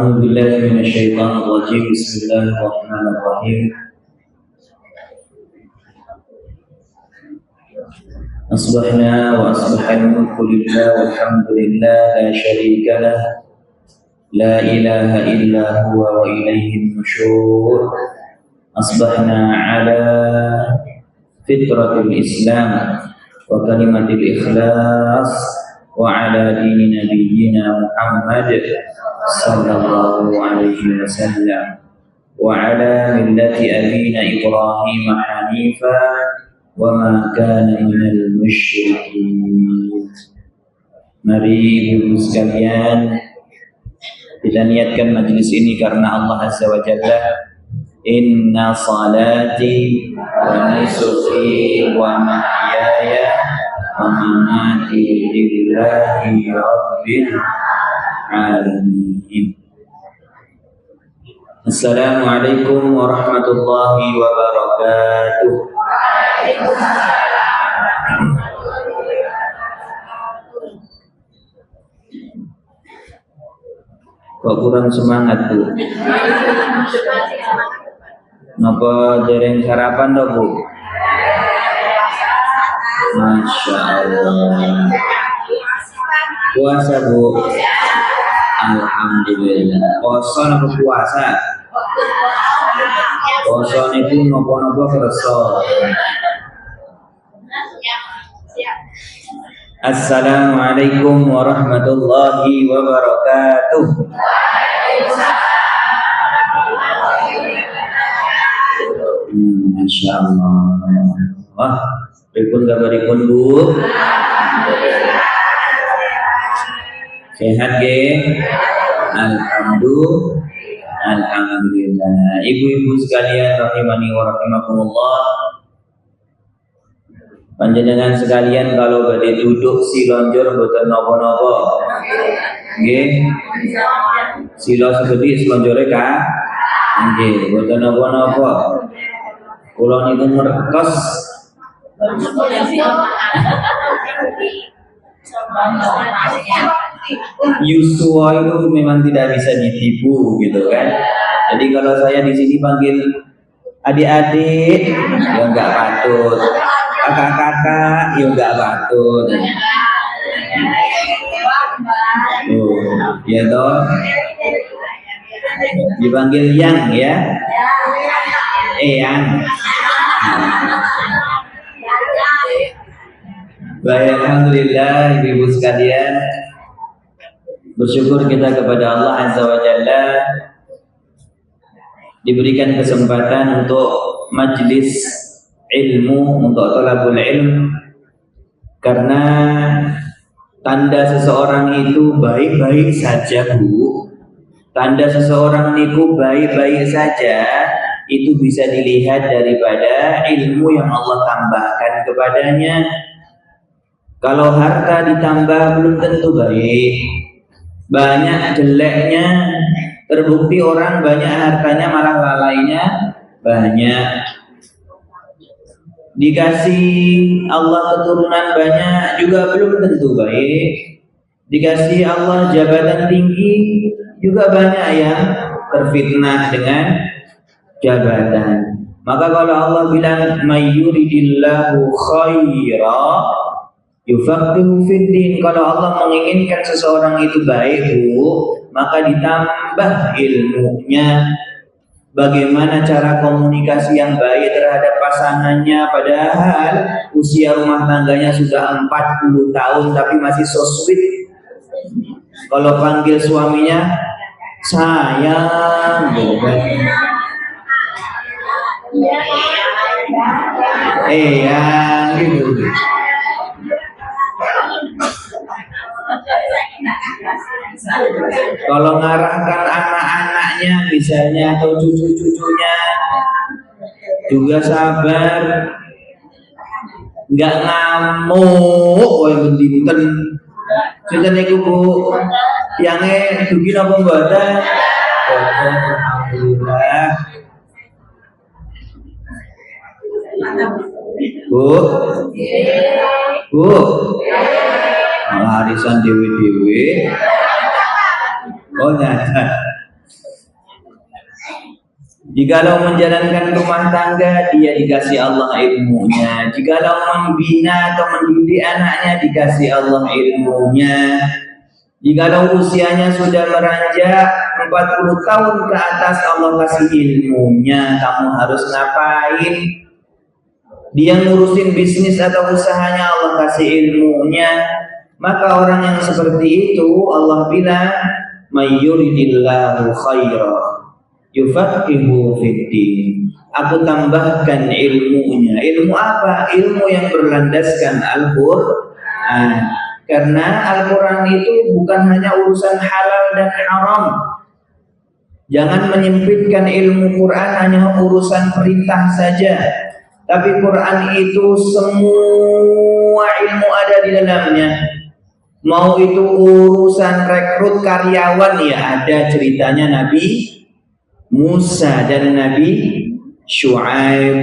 أعوذ بالله من الشيطان الرجيم. بسم الله الرحمن الرحيم. أصبحنا وأصبح الملك لله والحمد لله لا شريك له لا إله إلا هو وإليه النشور. أصبحنا على فطرة الإسلام وكلمة الإخلاص وعلى دين نبينا محمد صلى الله عليه وسلم وعلى ملة أبينا إبراهيم حنيفا وما كان من المشركين. Mari ibu sekalian, kita niatkan majlis ini karena Allah Azza wa Jalla. Inna salati wa nusuki wa mahyaya wa mamati lillahi rabbil alamin. Assalamualaikum warahmatullahi wabarakatuh. Kok kurang semangat tuh? Napa dereng sarapan toh Bu? Masya Allah. Puasa Bu? Alhamdulillah. Poso napa puasa? Poso niku napa-napa kersa. Assalamualaikum warahmatullahi wabarakatuh. Masya Allah. Wah, pripun kabaripun Bu? Sehat nggih? Alhamdulillah. Ibu-ibu sekalian rahimani wa rahimakumullah. Panjenengan sekalian kalau badhe duduk silonjor mboten napa-napa. Nggih. Sila segede silonjore Kak. Nggih, mboten napa-napa. Kula niku ngertos Yusua itu memang tidak bisa ditipu gitu kan. Jadi kalau saya di sini panggil adik-adik ya enggak patut, kakak-kakak ya enggak patut. Ya toh. Dipanggil yang ya. Yang. Baik, alhamdulillah ibu-ibu sekalian, bersyukur kita kepada Allah Azza wa Jalla diberikan kesempatan untuk majlis ilmu, untuk thalabul ilm, karena tanda seseorang itu baik-baik saja Bu, tanda seseorang itu baik-baik saja itu bisa dilihat daripada ilmu yang Allah tambahkan kepadanya. Kalau harta ditambah belum tentu baik. Banyak jeleknya, terbukti orang banyak hartanya malah lalainya banyak. Dikasih Allah keturunan banyak juga belum tentu baik. Dikasih Allah jabatan tinggi juga banyak yang terfitnah dengan jabatan. Maka kalau Allah bilang mayyuridillahu khaira yufaqihu fiddin, kalau Allah menginginkan seseorang itu baik Bu, maka ditambah ilmunya. Bagaimana cara komunikasi yang baik terhadap pasangannya, padahal usia rumah tangganya sudah 40 tahun tapi masih so sweet. Kalau panggil suaminya sayang gitu kan. Gitu. Kalau ngarahkan anak-anaknya misalnya atau cucu-cucunya juga sabar, nggak ngamuk, yang bendinten. Sinten niku Bu, tiange dugi napa mboten? Alhamdulillah. Bu, arisan dewe-dewe. Oh nyata. Jikalau menjalankan rumah tangga, dia dikasih Allah ilmunya. Jikalau membina atau mendidik anaknya, dikasih Allah ilmunya. Jikalau usianya sudah meranjak 40 tahun ke atas, Allah kasih ilmunya. Kamu harus ngapain? Dia ngurusin bisnis atau usahanya, Allah kasih ilmunya. Maka orang yang seperti itu, Allah bilang, mayyuridillahu khaira yufaqihu fiddin. Aku tambahkan ilmunya. Ilmu apa? Ilmu yang berlandaskan Al-Quran. Karena Al-Quran itu bukan hanya urusan halal dan haram. Jangan menyempitkan ilmu Quran hanya urusan perintah saja. Tapi Quran itu semua ilmu ada di dalamnya. Mau itu urusan rekrut karyawan, ya ada ceritanya Nabi Musa dan Nabi Syuaib.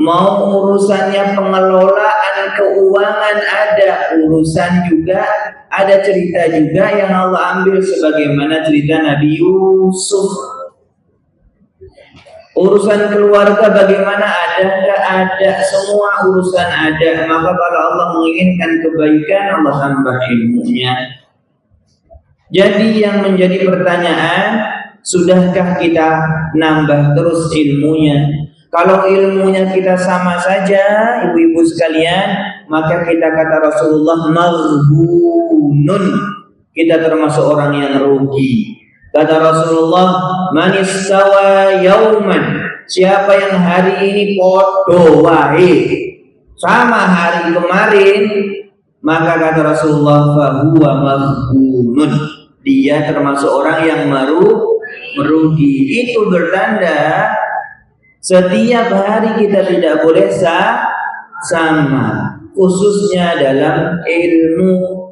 Mau urusannya pengelolaan keuangan, ada urusan juga, ada cerita juga yang Allah ambil, sebagaimana cerita Nabi Yusuf. Urusan keluarga bagaimana, ada, semua urusan ada. Maka kalau Allah menginginkan kebaikan, Allah tambah ilmunya. Jadi yang menjadi pertanyaan, sudahkah kita nambah terus ilmunya? Kalau ilmunya kita sama saja, ibu-ibu sekalian, maka kita kata Rasulullah, maghbunun, kita termasuk orang yang rugi. Kata Rasulullah, man istawa yauman, siapa yang hari ini podo wae sama hari kemarin, maka kata Rasulullah, fahuwa maghbunun, dia termasuk orang yang merugi. Itu bertanda setiap hari kita tidak boleh sama, khususnya dalam ilmu.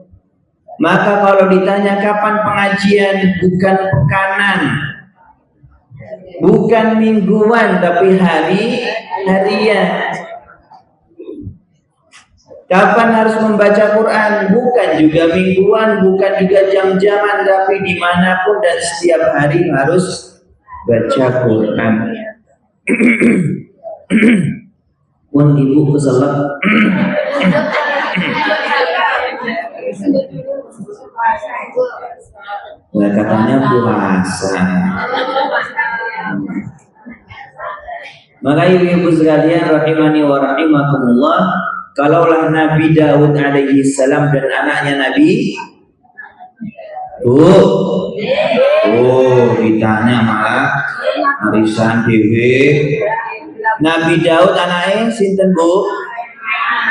Maka kalau ditanya kapan pengajian, bukan pekanan, bukan mingguan, tapi harian. Kapan harus membaca Quran, bukan juga mingguan, bukan juga jam-jaman, tapi dimanapun dan setiap hari harus baca Quran. Pun ibu keselak. Nah, katanya puasa. Maka ibu-ibu sekalian rahimani wa rahimakumullah, kalaulah Nabi Daud alaihi salam dan anaknya Nabi ditanya malah arisan dewe. Nabi Daud anaknya sinten Bu?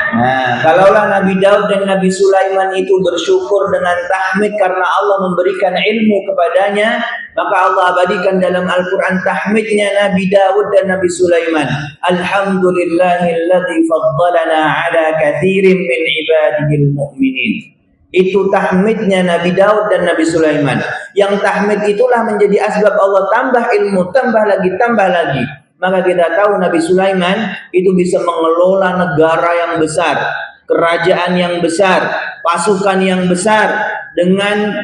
Nah, kalaulah Nabi Daud dan Nabi Sulaiman itu bersyukur dengan tahmid karena Allah memberikan ilmu kepadanya, maka Allah abadikan dalam Al-Quran tahmidnya Nabi Daud dan Nabi Sulaiman. Alhamdulillahilladzi faddalana ala kathirin min ibadihil mu'minin. Itu tahmidnya Nabi Daud dan Nabi Sulaiman. Yang tahmid itulah menjadi asbab Allah tambah ilmu, tambah lagi. Maka kita tahu Nabi Sulaiman itu bisa mengelola negara yang besar, kerajaan yang besar, pasukan yang besar dengan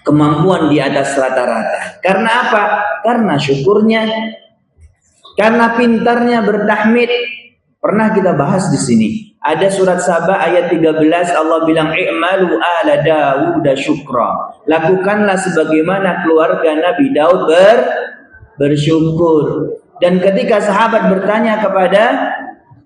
kemampuan di atas rata-rata. Karena apa? Karena syukurnya, karena pintarnya bertahmid. Pernah kita bahas di sini. Ada surat Saba ayat 13, Allah bilang i'malu ala Dawud syukra. Lakukanlah sebagaimana keluarga Nabi Daud bersyukur. Dan ketika sahabat bertanya kepada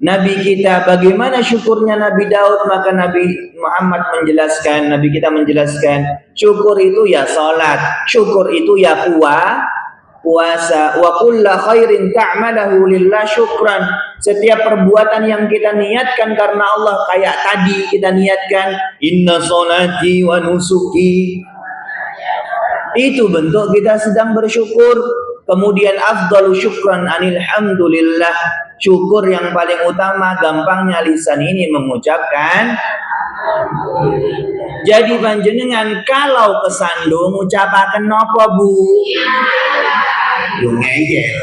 Nabi kita, bagaimana syukurnya Nabi Daud, maka Nabi Muhammad menjelaskan, Nabi kita menjelaskan, syukur itu ya salat, syukur itu ya puasa. Wa kullu khairin ta'malahu lillah syukran. Setiap perbuatan yang kita niatkan karena Allah, kayak tadi kita niatkan inna sholati wa nusuki, itu bentuk kita sedang bersyukur. Kemudian afdalu syukran anil hamdulillah, syukur yang paling utama gampangnya lisan ini mengucapkan. Jadi panjenengan kalau kesandung ucapaken napa Bu? Yo ngeyel.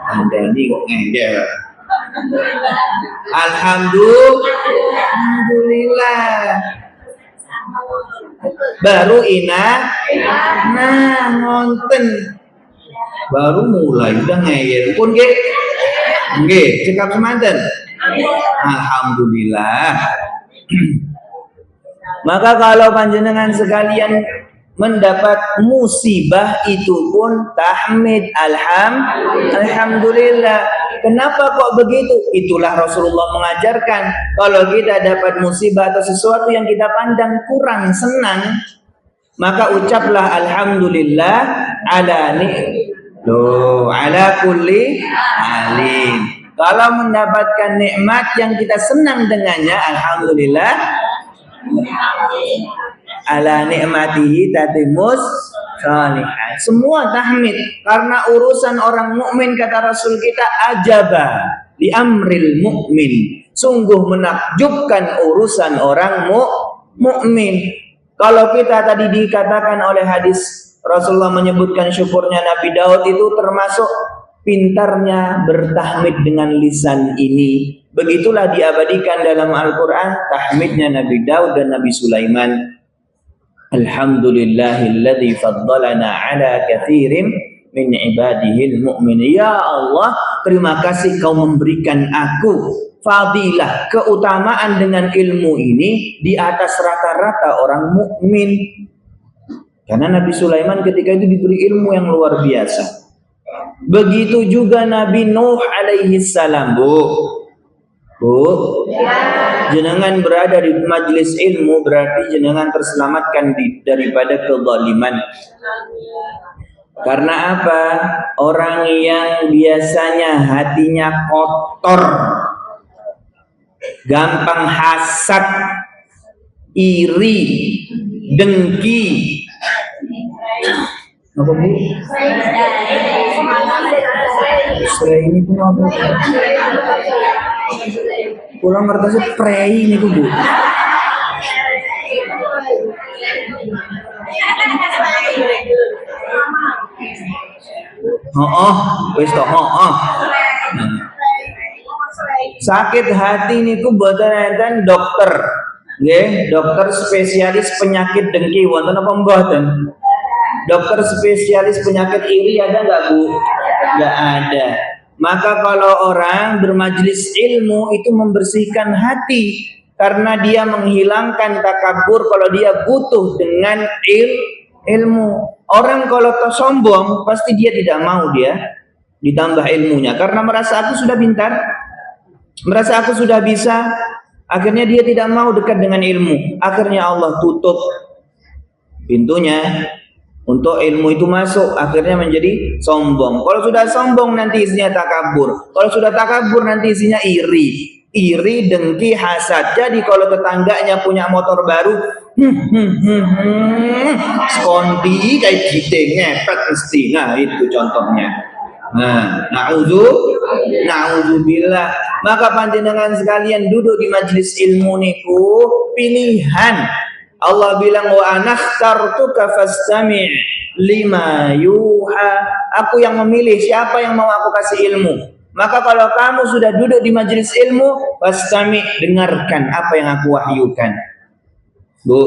Andani kok ngeyel. Alhamdulillah. Baru nah ngonten. Baru mulai udah ngeyel pun nggih cekap semanten. Alhamdulillah. Maka kalau panjenengan sekalian mendapat musibah itu pun tahmid alhamdulillah. Kenapa kok begitu? Itulah Rasulullah mengajarkan kalau kita dapat musibah atau sesuatu yang kita pandang kurang senang, maka ucaplah alhamdulillah ala kulli alim. Kalau mendapatkan nikmat yang kita senang dengannya, alhamdulillah ala nikmatihi tatimus salihat. Semua tahmid karena urusan orang mukmin, kata Rasul kita, ajaba li amril mukmin. Sungguh menakjubkan urusan orang mukmin. Kalau kita tadi dikatakan oleh hadis Rasulullah menyebutkan syukurnya Nabi Daud itu termasuk pintarnya bertahmid dengan lisan ini. Begitulah diabadikan dalam Al-Quran tahmidnya Nabi Daud dan Nabi Sulaiman. Alhamdulillahilladzi faddalana ala kathirin min ibadihil mu'min. Ya Allah, terima kasih kau memberikan aku fadilah, keutamaan dengan ilmu ini di atas rata-rata orang mukmin. Karena Nabi Sulaiman ketika itu diberi ilmu yang luar biasa. Begitu juga Nabi Nuh alaihi salam, jenengan berada di majelis ilmu berarti jenengan terselamatkan daripada kezaliman. Karena apa? Orang yang biasanya hatinya kotor, gampang hasad, iri, dengki. Apa Bu? Spray ini pun apa? Pulang ngerti spray ini Bu. Wis toh, sakit hati niku boten enten dokter. Nggih, dokter spesialis penyakit dengki wonten apa mboten? Dokter spesialis penyakit iri ada nggak Bu? Nggak ada. Maka kalau orang bermajelis ilmu itu membersihkan hati karena dia menghilangkan takabur kalau dia butuh dengan ilmu. Orang kalau sombong pasti dia tidak mau dia ditambah ilmunya karena merasa aku sudah pintar, merasa aku sudah bisa, akhirnya dia tidak mau dekat dengan ilmu. Akhirnya Allah tutup pintunya untuk ilmu itu masuk, akhirnya menjadi sombong. Kalau sudah sombong nanti isinya takabur. Kalau sudah takabur nanti isinya iri, dengki, hasad. Jadi kalau tetangganya punya motor baru, skonti kayak gitu ngepet mesti. Nah itu contohnya. Nah, na'udzubillah. Maka panjenengan sekalian duduk di majelis ilmu niku pilihan. Allah bilang wa anakhtartuka fastami' lima yuha. Aku yang memilih siapa yang mau aku kasih ilmu. Maka kalau kamu sudah duduk di majelis ilmu, fastami', dengarkan apa yang aku wahyukan. Bu.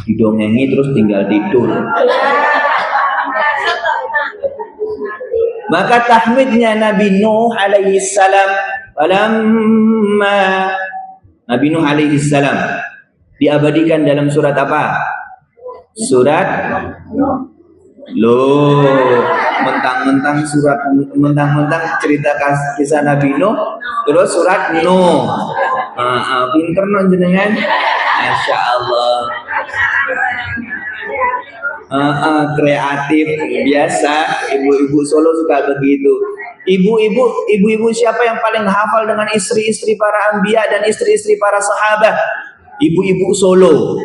Didongengi terus tinggal tidur. Maka tahmidnya Nabi Nuh alaihi salam, Nabi Nuh alaihi salam diabadikan dalam surat apa? Surat mentang-mentang cerita kisah Nabi Nuh terus surat Nuh. Pinter non jenengan, Masya Allah. Kreatif biasa, ibu-ibu Solo suka begitu. Ibu-ibu siapa yang paling hafal dengan istri-istri para anbiya dan istri-istri para sahabat? Ibu-ibu Solo.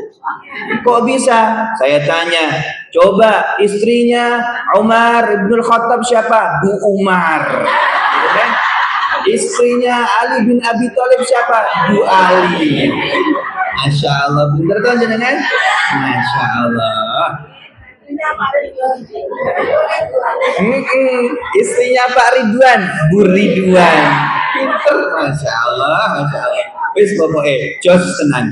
Kok bisa? Saya tanya. Coba istrinya Umar ibn Khattab siapa? Bu Umar. Gitu kan? Istrinya Ali bin Abi Thalib siapa? Bu Ali. Masya Allah. Pinter kan jenengan? Masya Allah. Istrinya Pak Ridwan, Bu Ridwan. Pinter, Masya Allah, Masya Allah. Wis pokoknya jos tenang.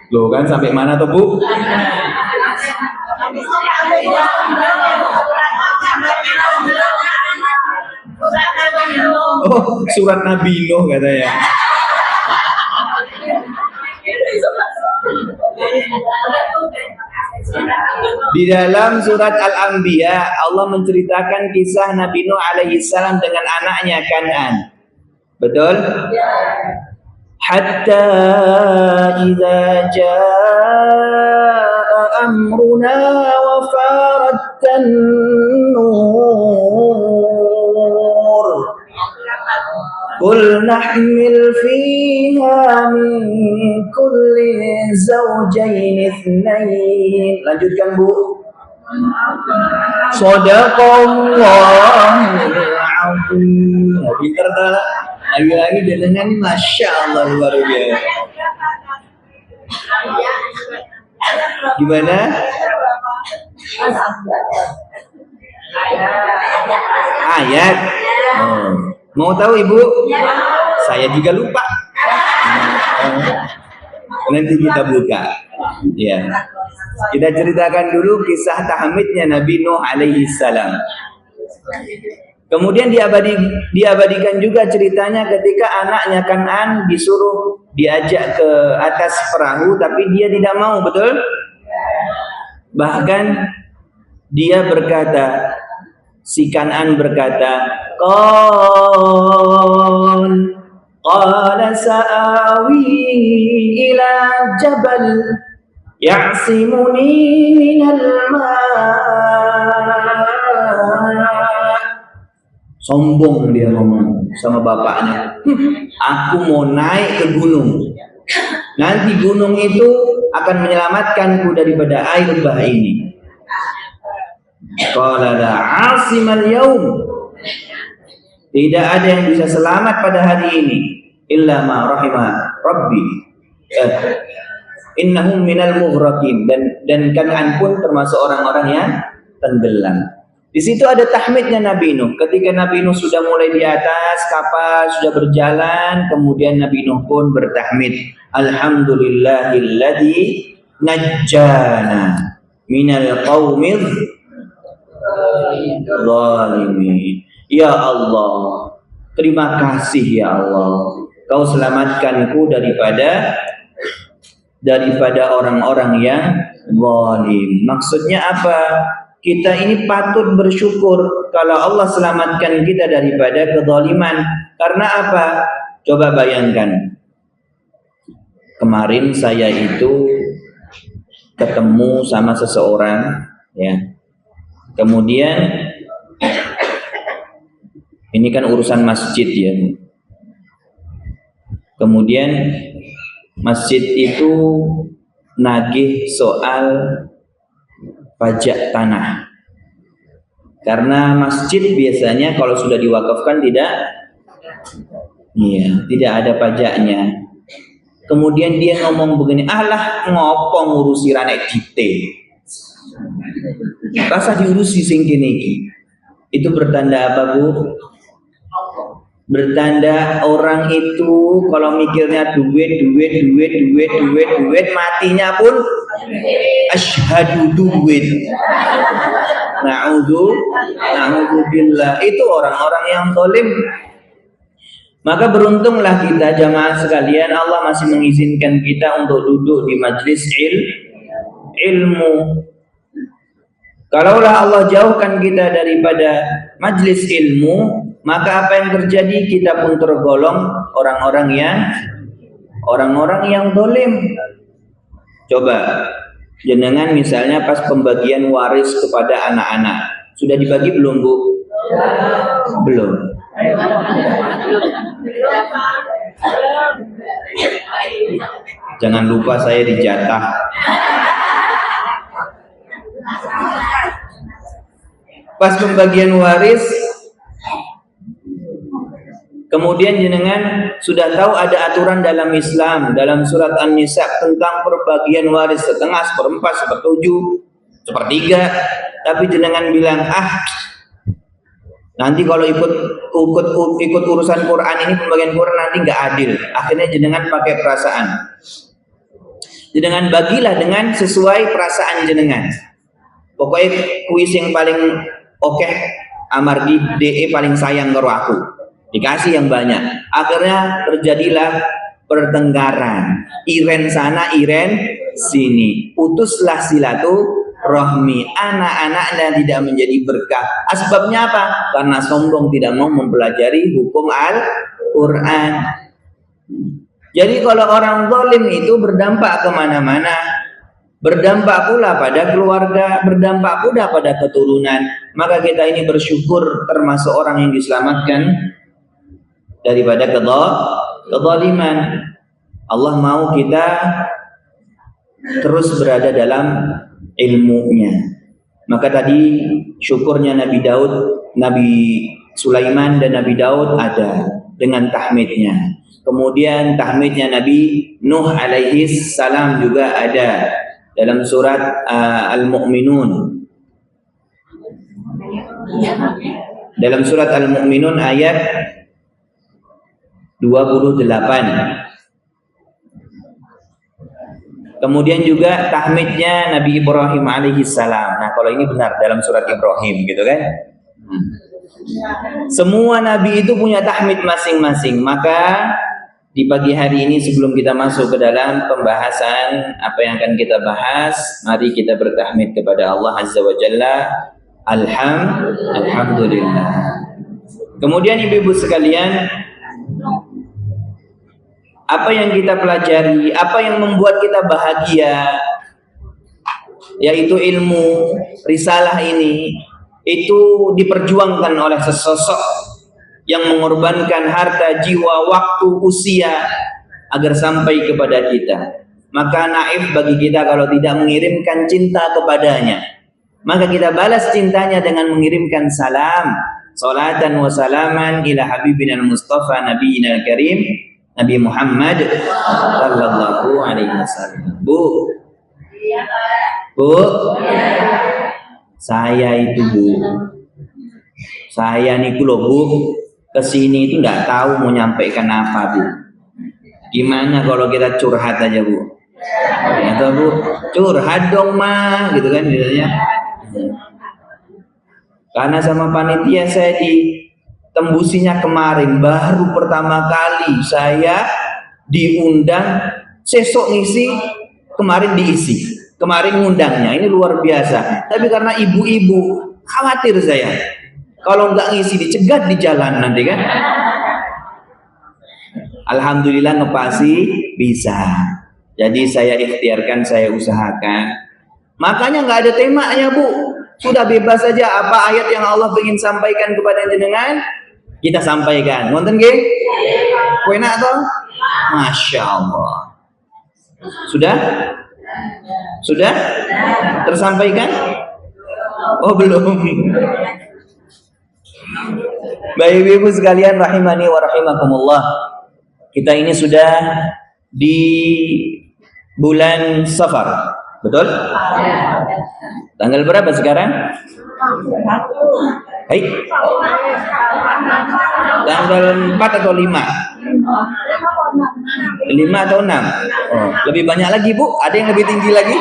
Loh kan sampai mana tuh Bu? Oh, surat Nabi Nuh katanya. Di dalam surat Al-Anbiya Allah menceritakan kisah Nabi Nuh alaihi salam dengan anaknya Kan'an. Betul? Hatta idza jaa amruna wa farattan nur qul nahmil fiha min kulli zawjayn itsnain. Lanjutkan Bu. Shadaqallahul azim. Pintar tak? Lagi-lagi dengan Masya Allah luar biasa. Gimana? Ayat. Oh. Mau tahu Ibu? Saya juga lupa. Nanti kita buka. Ya. Kita ceritakan dulu kisah tahmidnya Nabi Nuh alaihi salam. Kemudian diabadikan juga ceritanya ketika anaknya Kan'an disuruh diajak ke atas perahu tapi dia tidak mau, betul? Bahkan dia berkata, si Kan'an berkata, qala sa'awi ila jabal ya'simuni minal ma'. Sombong dia ngomong sama bapaknya. Aku mau naik ke gunung. Nanti gunung itu akan menyelamatkanku daripada air bah ini. Qala la 'asimal yaum. Tidak ada yang bisa selamat pada hari ini illa ma rahimah rabbi. Innahum minal mughraqin, dan Kan'an pun termasuk orang-orang yang tenggelam. Di situ ada tahmidnya Nabi Nuh. Ketika Nabi Nuh sudah mulai di atas kapal, sudah berjalan, kemudian Nabi Nuh pun bertahmid. Alhamdulillahilladzi najjana minal qaumidz zalimin. Ya Allah, terima kasih ya Allah. Kau selamatkanku daripada orang-orang yang zalim. Maksudnya apa? Kita ini patut bersyukur kalau Allah selamatkan kita daripada kezaliman. Karena apa? Coba bayangkan. Kemarin saya itu ketemu sama seseorang, ya. Kemudian ini kan urusan masjid ya. Kemudian masjid itu nagih soal pajak tanah. Karena masjid biasanya kalau sudah diwakafkan tidak ada pajaknya. Kemudian dia ngomong begini, alah ngopo ngurusi ranek dite. Rasa diurusi sing kene iki. Itu bertanda apa, Bu? Bertanda orang itu kalau mikirnya duit, matinya pun asyhadu duit. Na'udzubillah. Itu orang-orang yang zalim. Maka beruntunglah kita jamaah sekalian, Allah masih mengizinkan kita untuk duduk di majlis ilmu. Kalaulah Allah jauhkan kita daripada majlis ilmu, maka apa yang terjadi? Kita pun tergolong orang-orang yang zalim. Coba jenengan misalnya pas pembagian waris kepada anak-anak, sudah dibagi belum, Bu? Belum. Jangan lupa saya dijatah. Pas pembagian waris, kemudian jenengan sudah tahu ada aturan dalam Islam, dalam surat An-Nisa tentang perbagian waris setengah, seperempat, sepertujuh, sepertiga. Tapi jenengan bilang, nanti kalau ikut urusan Quran ini, pembagian Quran nanti nggak adil. Akhirnya jenengan pakai perasaan. Jenengan bagilah dengan sesuai perasaan jenengan. Pokoknya kuis yang paling oke, amargi DE paling sayang karo aku. Dikasih yang banyak. Akhirnya terjadilah pertengkaran. Iren sana, iren sini. Putuslah silaturahmi. Anak-anaknya tidak menjadi berkah. Asbabnya apa? Karena sombong, tidak mau mempelajari hukum Al-Quran. Jadi kalau orang zalim itu berdampak kemana-mana, berdampak pula pada keluarga, berdampak pula pada keturunan. Maka kita ini bersyukur termasuk orang yang diselamatkan daripada kezaliman. Allah mau kita terus berada dalam ilmunya. Maka tadi syukurnya Nabi Daud, Nabi Sulaiman dan Nabi Daud ada dengan tahmidnya. Kemudian tahmidnya Nabi Nuh alaihi salam juga ada dalam surat Al-Mu'minun. Dalam surat Al-Mu'minun ayat 28. Kemudian juga tahmidnya Nabi Ibrahim alaihi salam. Nah, kalau ini benar dalam surat Ibrahim gitu kan? Semua nabi itu punya tahmid masing-masing. Maka di pagi hari ini sebelum kita masuk ke dalam pembahasan apa yang akan kita bahas, mari kita bertahmid kepada Allah Azza wa Jalla. Alhamdulillah. Kemudian ibu-ibu sekalian, apa yang kita pelajari, apa yang membuat kita bahagia, yaitu ilmu risalah ini, itu diperjuangkan oleh sesosok yang mengorbankan harta, jiwa, waktu, usia agar sampai kepada kita. Maka naif bagi kita kalau tidak mengirimkan cinta kepadanya. Maka kita balas cintanya dengan mengirimkan salam, salatan wa salaman ila habibina al-mustafa nabiyina al-karim Nabi Muhammad sallallahu alaihi wasallam. Bu, saya itu Bu, saya niku loh Bu, kesini itu nggak tahu mau nyampaikan apa Bu. Gimana kalau kita curhat aja Bu? Atau Bu, curhat dong mah, gitu kan biasanya. Karena sama panitia saya ditembusinya kemarin, baru pertama kali saya diundang, sesok ngisi, kemarin diisi. Kemarin ngundangnya, ini luar biasa. Tapi karena ibu-ibu, khawatir saya. Kalau nggak ngisi dicegat di jalan nanti kan. Alhamdulillah ngepasi bisa. Jadi saya ikhtiarkan, saya usahakan. Makanya nggak ada temanya Bu. Sudah bebas saja apa ayat yang Allah ingin sampaikan kepada jenengan, kita sampaikan. Ngonten nggih? Enak toh? Masya Allah. Sudah? Sudah? Tersampaikan? Oh belum. Baik ibu sekalian rahimani wa rahimakumullah. Kita ini sudah di bulan Safar. Betul? Tanggal berapa sekarang? Hai. Tanggal 4 atau 5? 5 atau 6? Oh, lebih banyak lagi Bu? Ada yang lebih tinggi lagi?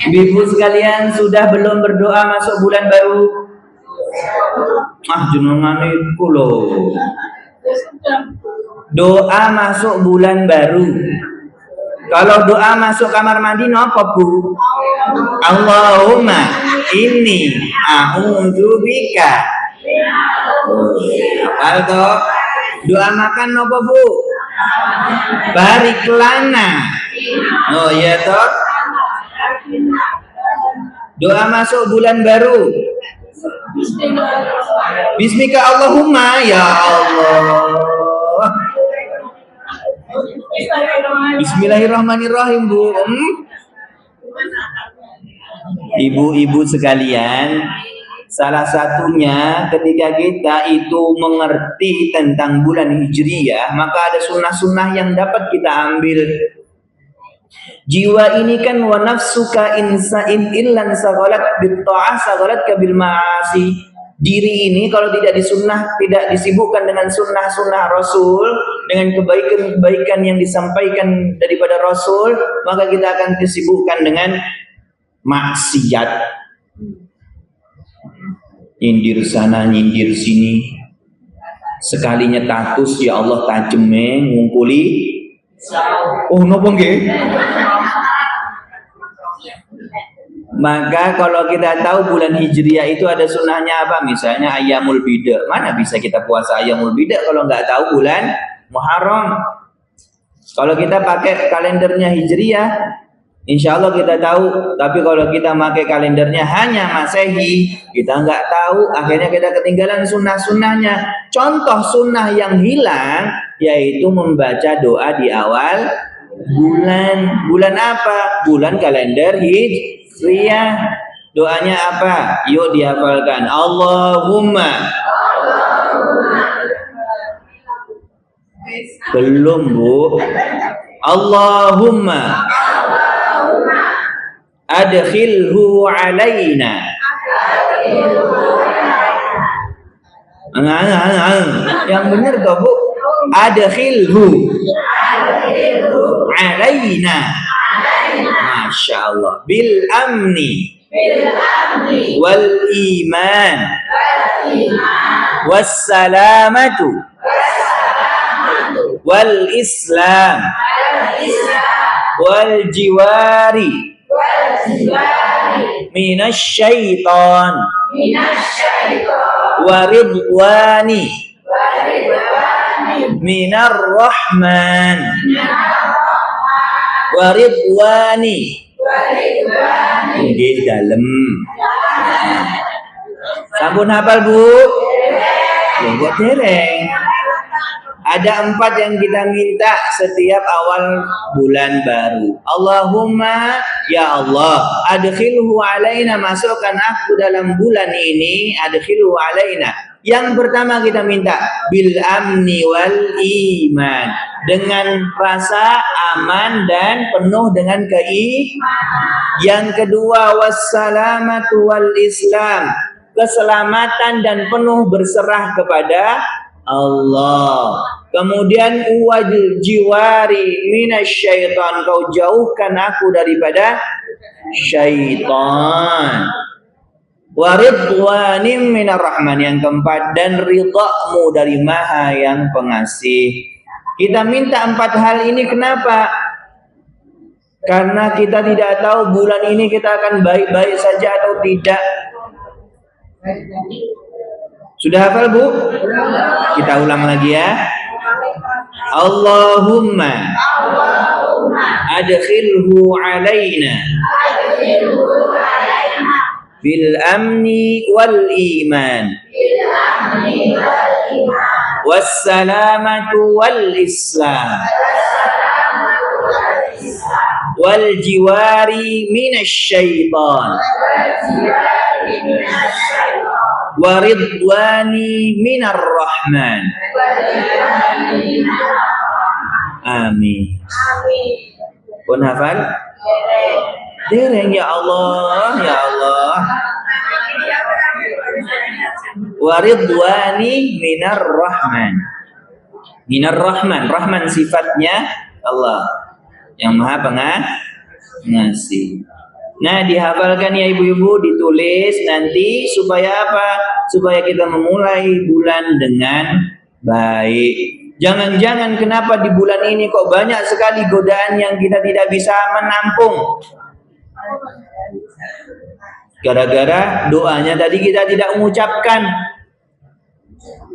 Ibu sekalian sudah belum berdoa masuk bulan baru? Jenengan iku loh. Doa masuk bulan baru. Kalau doa masuk kamar mandi apa Bu? Allahumma inni a'udzubika. Apa toh? Doa makan apa Bu? Barik lana. Oh iya toh. Doa masuk bulan baru. Bismika Allahumma, ya Allah. Bismillahirrahmanirrahim Bu. Ibu-ibu sekalian, salah satunya ketika kita itu mengerti tentang bulan Hijriyah, maka ada sunnah-sunnah yang dapat kita ambil. Jiwa ini kan wa nafsuka insain illan saghalat bit ta'ah saghalat bil ma'asi. Diri ini kalau tidak disunnah, tidak disibukkan dengan sunnah-sunnah Rasul, dengan kebaikan-kebaikan yang disampaikan daripada Rasul, maka kita akan disibukkan dengan maksiat. Nyindir sana, nyindir sini. Sekalinya tatus, ya Allah tajeme ngungkuli. Oh, nopo nggih? Maka kalau kita tahu bulan Hijriah itu ada sunnahnya apa? Misalnya Ayyamul Bida. Mana bisa kita puasa Ayyamul Bida kalau nggak tahu bulan Muharram? Kalau kita pakai kalendernya Hijriah, insya Allah kita tahu. Tapi kalau kita pakai kalendernya hanya Masehi, kita nggak tahu. Akhirnya kita ketinggalan sunnah-sunnahnya. Contoh sunnah yang hilang yaitu membaca doa di awal bulan. Bulan apa? Bulan kalender Hijriah. Doanya apa? Yuk dihafalkan. Allahumma. Belum, Bu. Allahumma adkhilhu alaina. Yang benar toh, Bu? Adkhilhu alaina. Masya Allah. Bil amni wal iman wassalamatu wal islam wal jiwari minasyaiton waridwani minar rahman waridwani. Nggih dalem. Sampun hafal, Bu? Ya kok dereng. Ada 4 yang kita minta setiap awal bulan baru. Allahumma, ya Allah, adkhilhu alaina, masukkan aku dalam bulan ini, adkhilhu alaina. Yang pertama kita minta bil amni wal iman, dengan rasa aman dan penuh dengan keimanan. Yang kedua wassalamatu wal islam, keselamatan dan penuh berserah kepada Allah. Kemudian wajil jiwari minasyaiton, kau jauhkan aku daripada syaitan. Waridwanim minar rahman, yang keempat, dan ridhamu dari Maha yang pengasih. Kita minta 4 hal ini kenapa? Karena kita tidak tahu bulan ini kita akan baik-baik saja atau tidak. Sudah hafal, Bu? Kita ulang lagi ya. Allahumma adkhilhu alaina bil amni wal iman wassalamatu wal islam wal jiwari minasyaitan waridwani minar rahman. Amin. Pun hafal? Dereng, ya Allah, ya Allah. Waridwani minar rahman. Minar rahman, rahman sifatnya Allah yang maha pengasih. Nah, dihafalkan ya ibu-ibu, ditulis nanti supaya apa? Supaya kita memulai bulan dengan baik. Jangan-jangan kenapa di bulan ini kok banyak sekali godaan yang kita tidak bisa menampung. Gara-gara doanya tadi kita tidak mengucapkan.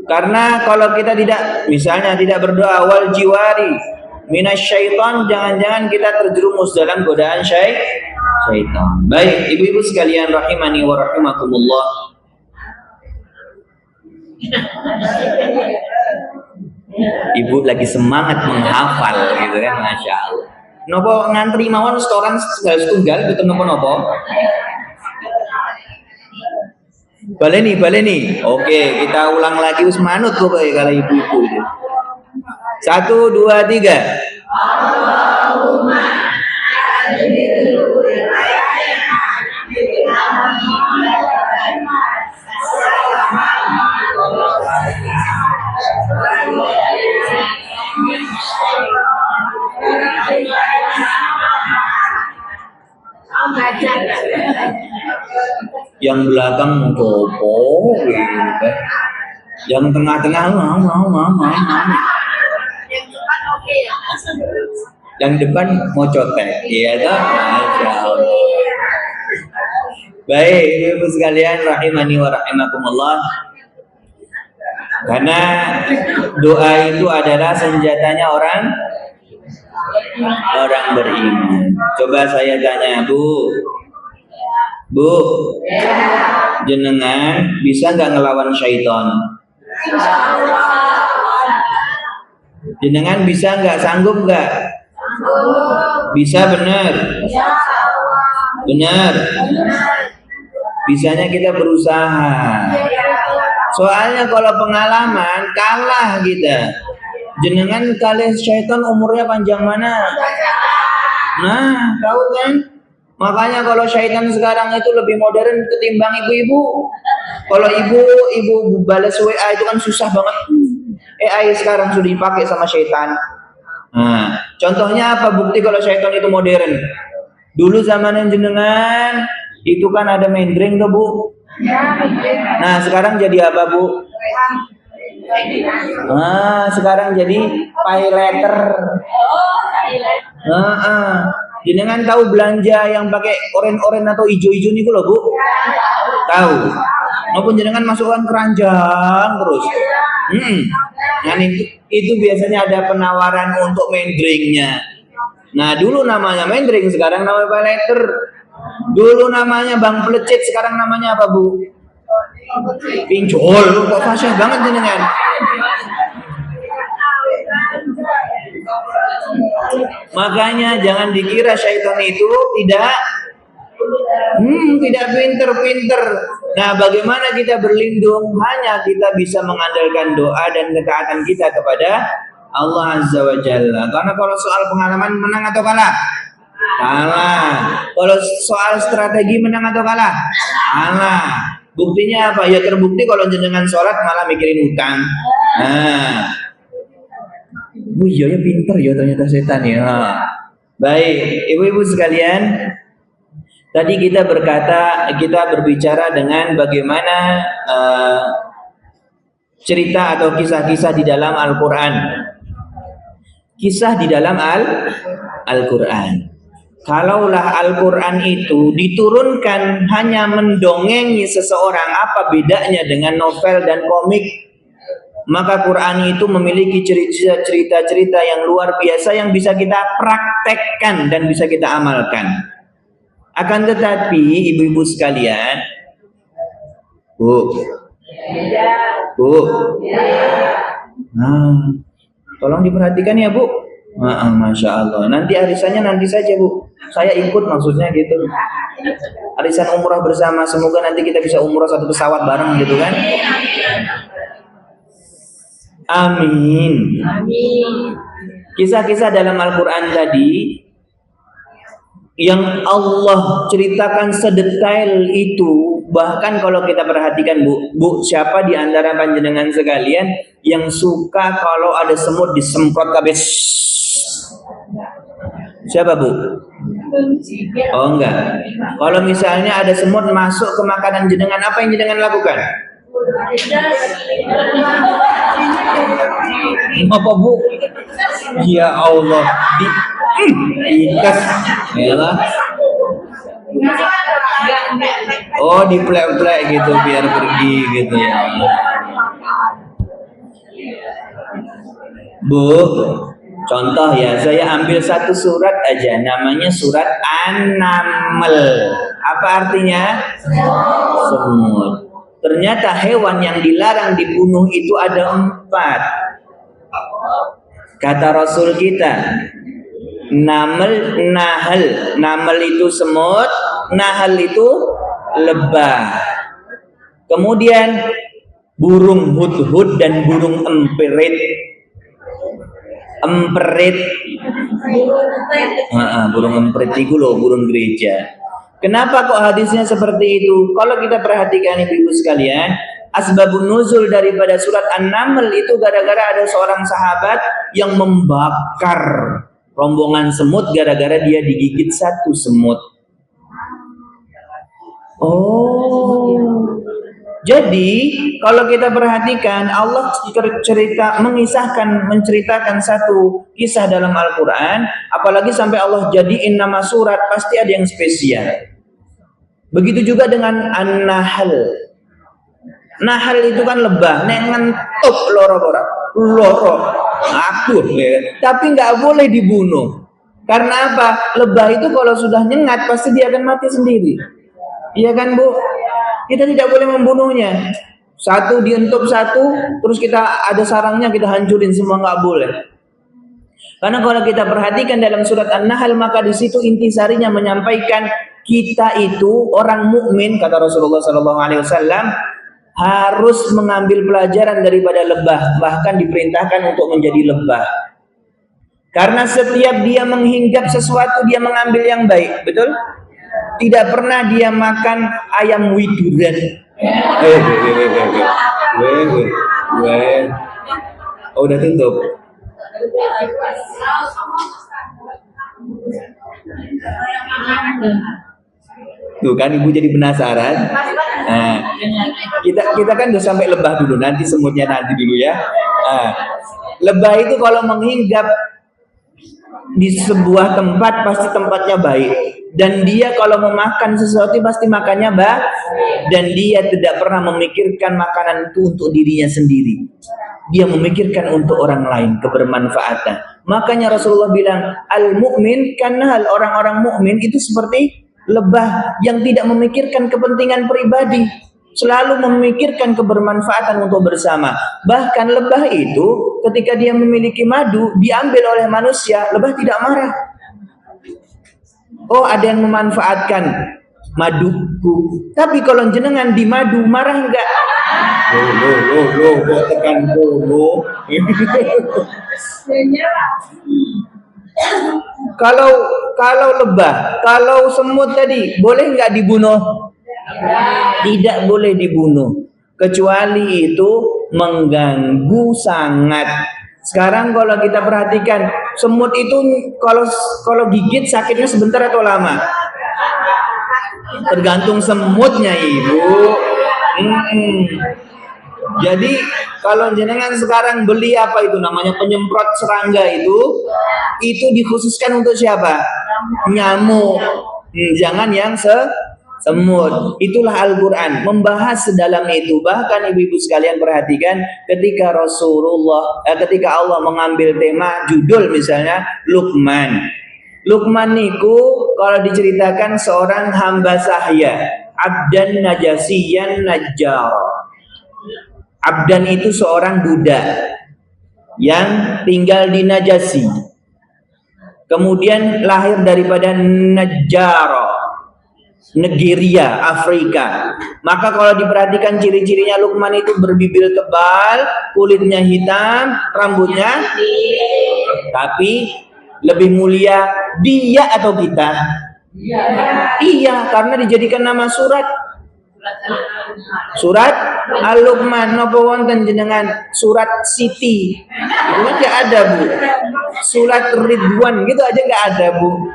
Karena kalau kita tidak, misalnya tidak berdoa wal jiwari minasyaiton, jangan-jangan kita terjerumus dalam godaan syaitan. Baik, ibu-ibu sekalian rahimani wa rahimakumullah. Ibu lagi semangat menghafal gitu kan, Masya Allah. Nopo ngantri mawon setoran segala setunggal gitu nopo-nopo. Baleni. Oke, kita ulang lagi us manut pokoknya kalau ibu-ibu itu. 1, 2, 3. Allahumma Yang belakang ngopo gitu. Yang tengah-tengah yang depan mau cotek. Iya toh? Masya Allah. Baik, ibu sekalian rahimani wa rahimakumullah. Karena doa itu adalah senjatanya orang beriman. Coba saya tanya, Bu, jenengan bisa nggak ngelawan syaitan? Jenengan bisa nggak, sanggup nggak? Bisa, benar. Benar. Bisanya kita berusaha. Soalnya kalau pengalaman kalah kita. Jenengan kali syaitan umurnya panjang mana? Nah, tahu kan? Makanya kalau syaitan sekarang itu lebih modern ketimbang ibu-ibu. Kalau ibu balas WA itu kan susah banget. AI sekarang sudah dipakai sama syaitan. Nah, contohnya apa bukti kalau syaitan itu modern? Dulu zaman jenengan itu kan ada mendring tuh, Bu. Nah, sekarang jadi apa, Bu? Nah, sekarang jadi pay letter. Jenengan tahu belanja yang pakai oren-oren atau ijo-ijo nih loh, Bu? Tahu. Maupun jenengan masukkan keranjang terus. Nah, itu biasanya ada penawaran untuk mendringnya. Nah, dulu namanya mendring, sekarang namanya pay letter. Dulu namanya Bang Pelecit, sekarang namanya apa, Bu? Pinjol. Kok fasih banget jenengan? Makanya jangan dikira syaitan itu tidak pinter-pinter. Nah, bagaimana kita berlindung? Hanya kita bisa mengandalkan doa dan ketaatan kita kepada Allah Azza wa Jalla. Karena kalau soal pengalaman, menang atau kalah? Kalah. Kalau soal strategi, menang atau kalah? Kalah. Buktinya apa? Ya terbukti kalau jenengan sholat malah mikirin utang. Nah, iya ya, pinter ya ternyata setan ya. Baik, ibu-ibu sekalian, tadi kita berbicara dengan bagaimana cerita atau kisah-kisah di dalam Al-Quran. Kisah di dalam Al-Quran. Kalaulah Al-Quran itu diturunkan hanya mendongengi seseorang, apa bedanya dengan novel dan komik? Maka Quran itu memiliki cerita-cerita yang luar biasa yang bisa kita praktekkan dan bisa kita amalkan. Akan tetapi ibu-ibu sekalian, Bu, tolong diperhatikan ya, Bu. Masya Allah. Nanti arisannya nanti saja, Bu. Saya ikut, maksudnya gitu. Arisan umrah bersama, semoga nanti kita bisa umrah satu pesawat bareng gitu kan. Amin. Kisah-kisah dalam Al-Quran tadi yang Allah ceritakan sedetail itu, bahkan kalau kita perhatikan, Bu, siapa di antara panjenengan sekalian yang suka kalau ada semut disemprot kabeh? Siapa, Bu? Oh enggak. Kalau misalnya ada semut masuk ke makanan jenengan, apa yang jenengan lakukan? Apa, Bu? Ya Allah, diikas, yalah. Oh, diplek-plek gitu biar pergi gitu ya. Bu, contoh ya, saya ambil satu surat aja, namanya surat An-Naml. Apa artinya? Semut. Ternyata hewan yang dilarang dibunuh itu ada 4. Kata Rasul kita, Nahl itu semut, Nahl itu lebah. Kemudian burung hudhud dan burung emperit. Burung emperit itu loh, burung gereja. Kenapa kok hadisnya seperti itu? Kalau kita perhatikan ibu-ibu sekalian, asbabun nuzul daripada surat An-Naml itu gara-gara ada seorang sahabat yang membakar rombongan semut gara-gara dia digigit satu semut. Oh, jadi kalau kita perhatikan Allah menceritakan satu kisah dalam Al-Quran, apalagi sampai Allah jadiin nama surat, pasti ada yang spesial. Begitu juga dengan An-Nahl. Nahl itu kan lebah, nengentup loro, akur, ya. Tapi nggak boleh dibunuh. Karena apa? Lebah itu kalau sudah nyengat pasti dia akan mati sendiri. Iya kan, Bu? Kita tidak boleh membunuhnya. Satu dientup satu, terus kita ada sarangnya kita hancurin semua, nggak boleh. Karena kalau kita perhatikan dalam surat An-Nahl, maka di situ intisarinya menyampaikan kita itu orang mukmin, kata Rasulullah SAW, harus mengambil pelajaran daripada lebah, bahkan diperintahkan untuk menjadi lebah. Karena setiap dia menghinggap sesuatu, dia mengambil yang baik, betul? Tidak pernah dia makan ayam widuran. Oh, udah tutup. Tuh kan ibu jadi penasaran. Nah, kita kan udah sampai lebah dulu, nanti semutnya nanti dulu ya. Nah, lebah itu kalau menghinggap di sebuah tempat pasti tempatnya baik, dan dia kalau memakan sesuatu pasti makannya baik, dan dia tidak pernah memikirkan makanan itu untuk dirinya sendiri. Dia memikirkan untuk orang lain, kebermanfaatan. Makanya Rasulullah bilang al-mu'min, karena orang-orang mukmin itu seperti lebah yang tidak memikirkan kepentingan pribadi, selalu memikirkan kebermanfaatan untuk bersama. Bahkan lebah itu ketika dia memiliki madu diambil oleh manusia, lebah tidak marah. Oh, ada yang memanfaatkan maduku, tapi kalau jenengan di madu marah enggak? Loh, tekan dulu. Kalau lebah, kalau semut tadi boleh nggak dibunuh? Tidak boleh dibunuh, kecuali itu mengganggu sangat. Sekarang kalau kita perhatikan, semut itu kalau gigit sakitnya sebentar atau lama? Tergantung semutnya, Ibu. Jadi kalau jenengan sekarang beli apa itu namanya penyemprot serangga itu dikhususkan untuk siapa? Nyamuk. Jangan yang semut. Itulah Al-Quran membahas sedalam itu. Bahkan ibu-ibu sekalian perhatikan ketika ketika Allah mengambil tema judul misalnya Luqman. Luqman niku kalau diceritakan seorang hamba sahya, abdan najasiyan najjar. Abdan itu seorang budak yang tinggal di Najasi. Kemudian lahir daripada Najjaro, Nigeria, Afrika. Maka kalau diperhatikan ciri-cirinya Luqman itu berbibir tebal, kulitnya hitam, rambutnya. Tapi lebih mulia dia atau kita? Iya, karena dijadikan nama surat. Surat Al-Luqman. Napa wonten jenengan surat Siti? Itu enggak ada, Bu. Surat Ridwan gitu aja enggak ada, Bu.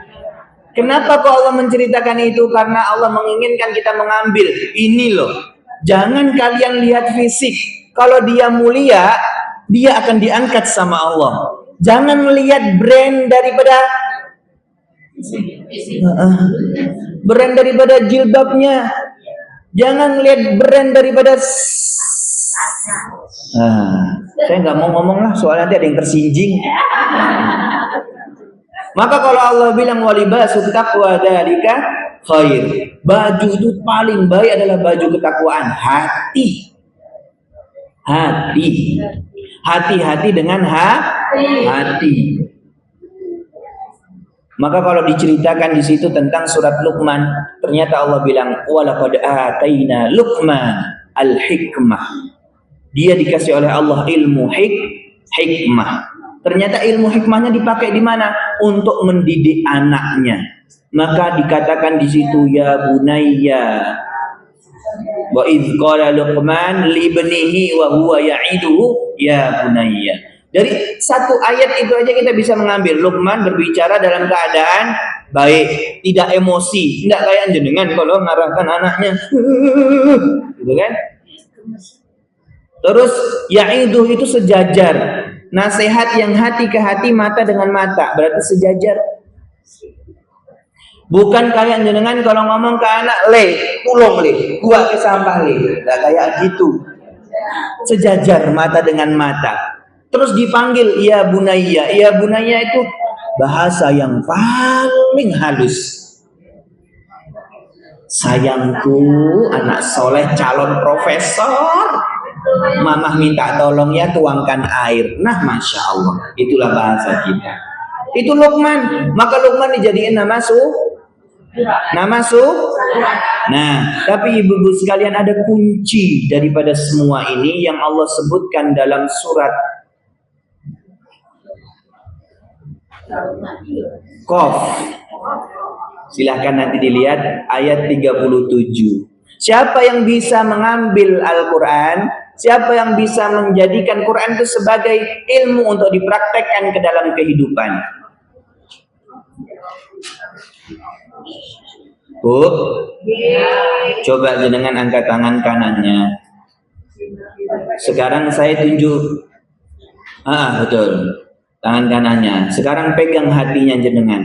Kenapa kok Allah menceritakan itu? Karena Allah menginginkan kita mengambil ini loh. Jangan kalian lihat fisik. Kalau dia mulia, dia akan diangkat sama Allah. Jangan melihat brand daripada jilbabnya. Jangan lihat brand daripada saya nggak mau ngomong lah, soalnya nanti ada yang tersinjing. Maka kalau Allah bilang walibasut taqwa dzalika khair, baju itu paling baik adalah baju ketakwaan. Hati dengan hati. Maka kalau diceritakan di situ tentang surat Luqman, ternyata Allah bilang walaqad ataina Luqman al-hikmah. Dia dikasih oleh Allah ilmu hikmah. Ternyata ilmu hikmahnya dipakai di mana? Untuk mendidik anaknya. Maka dikatakan di situ ya bunayya. Wa idz qala Luqman li ibnihi wa huwa ya'iduhu ya bunayya. Dari satu ayat itu aja kita bisa mengambil. Luqman berbicara dalam keadaan baik, tidak emosi, tidak kayak jenengan kalau mengarahkan anaknya, gitu kan? Terus ya'iduh itu sejajar. Nasihat yang hati ke hati, mata dengan mata, berarti sejajar. Bukan kayak jenengan kalau ngomong ke anak, tulung gua ke sampah nggak kayak gitu. Sejajar mata dengan mata. Terus dipanggil ya bunaya. Ya bunaya itu bahasa yang paling halus. Sayangku, anak soleh calon profesor, mamah minta tolong ya tuangkan air. Nah, masya Allah, itulah bahasa kita. Itu Luqman. Maka Luqman dijadiin nama Nah, tapi ibu-ibu sekalian, ada kunci daripada semua ini yang Allah sebutkan dalam surat Qaf. Silahkan nanti dilihat ayat 37. Siapa yang bisa mengambil Al-Quran, siapa yang bisa menjadikan Quran itu sebagai ilmu untuk dipraktekkan ke dalam kehidupan. Bu, coba jenengan angkat tangan kanannya. Sekarang saya tunjuk. Betul. Tangan kanannya. Sekarang pegang hatinya jenengan.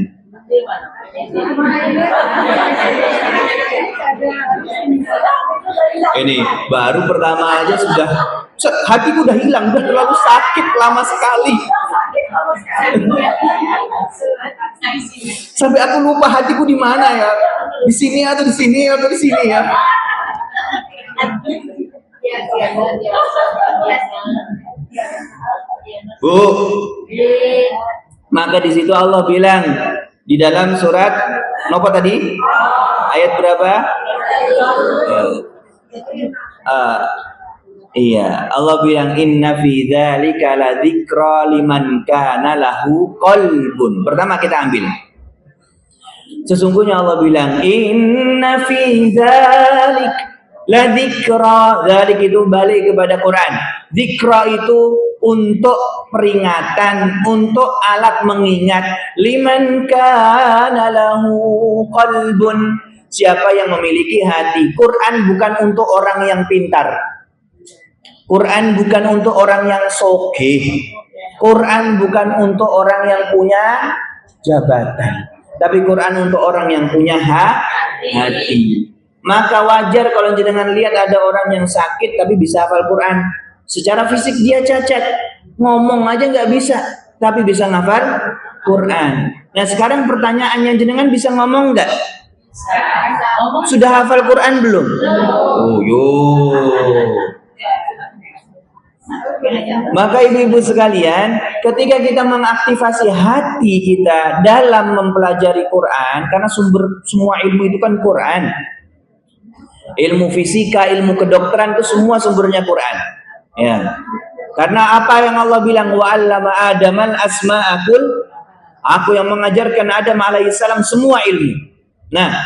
Ini baru pertama aja sudah hatiku udah hilang, udah terlalu sakit lama sekali. Sampai aku lupa hatiku di mana ya. Di sini atau di sini atau di sini ya. Bu, maka di situ Allah bilang di dalam surat apa tadi? Ayat berapa? Iya, Allah bilang inna fi dzalika ladzikra liman kana lahu qalbun. Pertama kita ambil. Sesungguhnya Allah bilang inna fi dzalik ladzikra. Dzalik itu balik kepada Quran. Dzikra itu untuk peringatan, untuk alat mengingat. Liman kana lahu qalbun. Siapa yang memiliki hati. Quran bukan untuk orang yang pintar. Quran bukan untuk orang yang sogeh. Quran bukan untuk orang yang punya jabatan. Tapi Quran untuk orang yang punya hati. Maka wajar kalau jenengan lihat ada orang yang sakit tapi bisa hafal Quran. Secara fisik dia cacat, ngomong aja nggak bisa, tapi bisa ngafal Quran. Nah sekarang pertanyaannya, jenengan bisa ngomong nggak? Sudah hafal Quran belum? Oh yo. Maka ibu-ibu sekalian, ketika kita mengaktifasi hati kita dalam mempelajari Quran, karena sumber semua ilmu itu kan Quran. Ilmu fisika, ilmu kedokteran itu semua sumbernya Quran. Ya. Karena apa yang Allah bilang, wa 'allama Adamal asma'akul, aku yang mengajarkan Adam alaihissalam semua ilmu. Nah,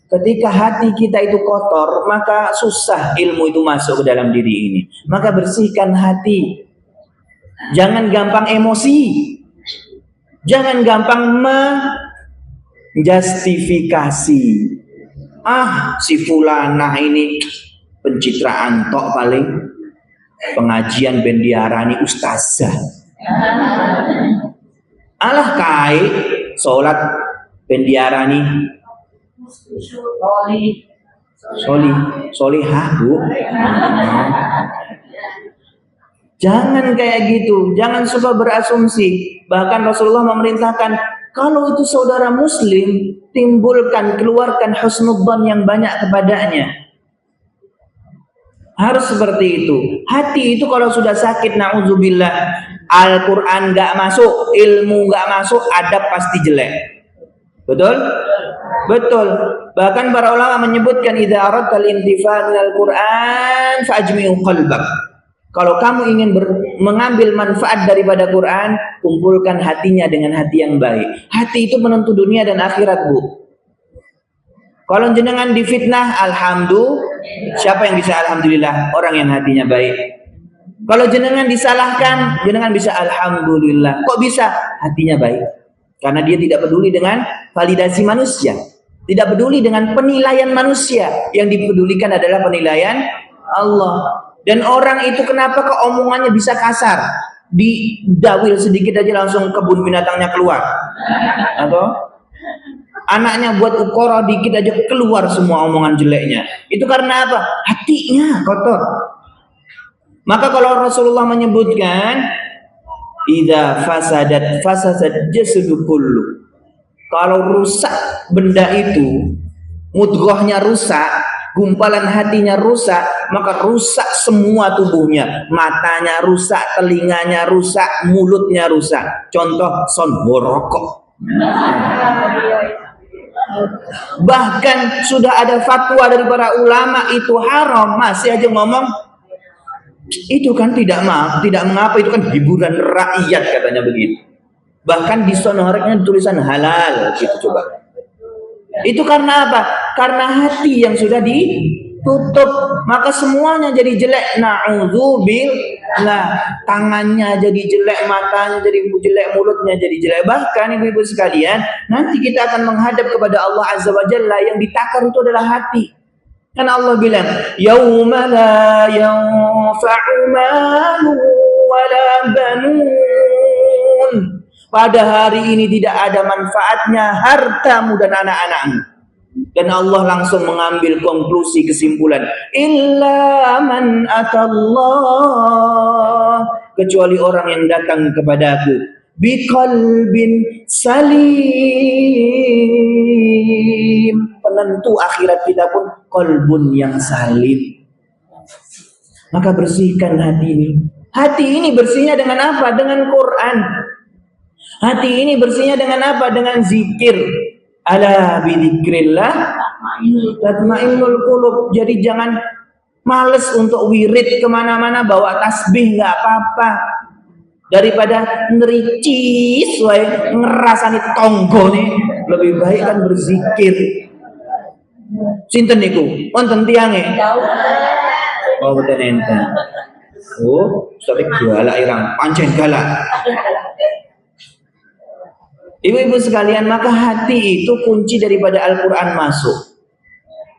ketika hati kita itu kotor, maka susah ilmu itu masuk ke dalam diri ini. Maka bersihkan hati. Jangan gampang emosi. Jangan gampang menjustifikasi. Si fulanah ini pencitraan tok paling. Pengajian bendiarani ustazah. Alah kai salat bendiarani solihah bu. Jangan kayak gitu, jangan suka berasumsi. Bahkan Rasulullah memerintahkan, kalau itu saudara muslim, keluarkan husnudzan yang banyak kepadanya. Harus seperti itu. Hati itu kalau sudah sakit, na'udzubillah, Al-Quran gak masuk, ilmu gak masuk, adab pasti jelek. Betul? Betul. Bahkan para ulama menyebutkan idza aradtal intifa' minal Qur'an fa'ajmi'u qalbak. Kalau kamu ingin mengambil manfaat daripada Quran, kumpulkan hatinya dengan hati yang baik. Hati itu menentu dunia dan akhirat, Bu. Kalau jenengan difitnah, alhamdulillah. Siapa yang bisa alhamdulillah? Orang yang hatinya baik. Kalau jenengan disalahkan, jenengan bisa alhamdulillah. Kok bisa? Hatinya baik. Karena dia tidak peduli dengan validasi manusia. Tidak peduli dengan penilaian manusia. Yang dipedulikan adalah penilaian Allah. Dan orang itu kenapa keomongannya bisa kasar? Didawil sedikit aja langsung kebun binatangnya keluar. Atau anaknya buat ukoro dikit aja keluar semua omongan jeleknya. Itu karena apa? Hatinya kotor. Maka kalau Rasulullah menyebutkan idza fasad jasadu kullu. Kalau rusak benda itu, mudghahnya rusak, gumpalan hatinya rusak, maka rusak semua tubuhnya. Matanya rusak, telinganya rusak, mulutnya rusak. Contoh sonho rokok. Bahkan sudah ada fatwa dari para ulama itu haram, masih aja ngomong itu kan tidak mengapa, itu kan hiburan rakyat katanya begitu. Bahkan di sonoreknya tulisan halal gitu coba. Itu karena apa? Karena hati yang sudah ditutup, maka semuanya jadi jelek. Na'udzubillah, tangannya jadi jelek, matanya jadi jelek, mulutnya jadi jelek. Bahkan ibu-ibu sekalian, nanti kita akan menghadap kepada Allah Azza wa Jalla, yang ditakar itu adalah hati. Kan Allah bilang, yauma la yanfa'u malun wala banun. Pada hari ini tidak ada manfaatnya hartamu dan anak-anakmu. Dan Allah langsung mengambil konklusi kesimpulan, illa man atallah, kecuali orang yang datang kepadaku biqalbin salim. Penentu akhirat kita pun qalbun yang salim. Maka bersihkan hati ini. Hati ini bersihnya dengan apa? Dengan Quran. Hati ini bersihnya dengan apa? Dengan zikir. Ala bidzikrillah tatmainnul qulub. Jadi jangan males untuk wirid kemana-mana bawa tasbih, nggak apa-apa. Daripada nericis wae ngerasani tonggo nih, lebih baik kan berzikir. Sinten niku? Wonten tiange? Oh, boten enten. Oh, sering galak irang, pancen galak. Ibu-ibu sekalian, maka hati itu kunci daripada Al-Quran masuk.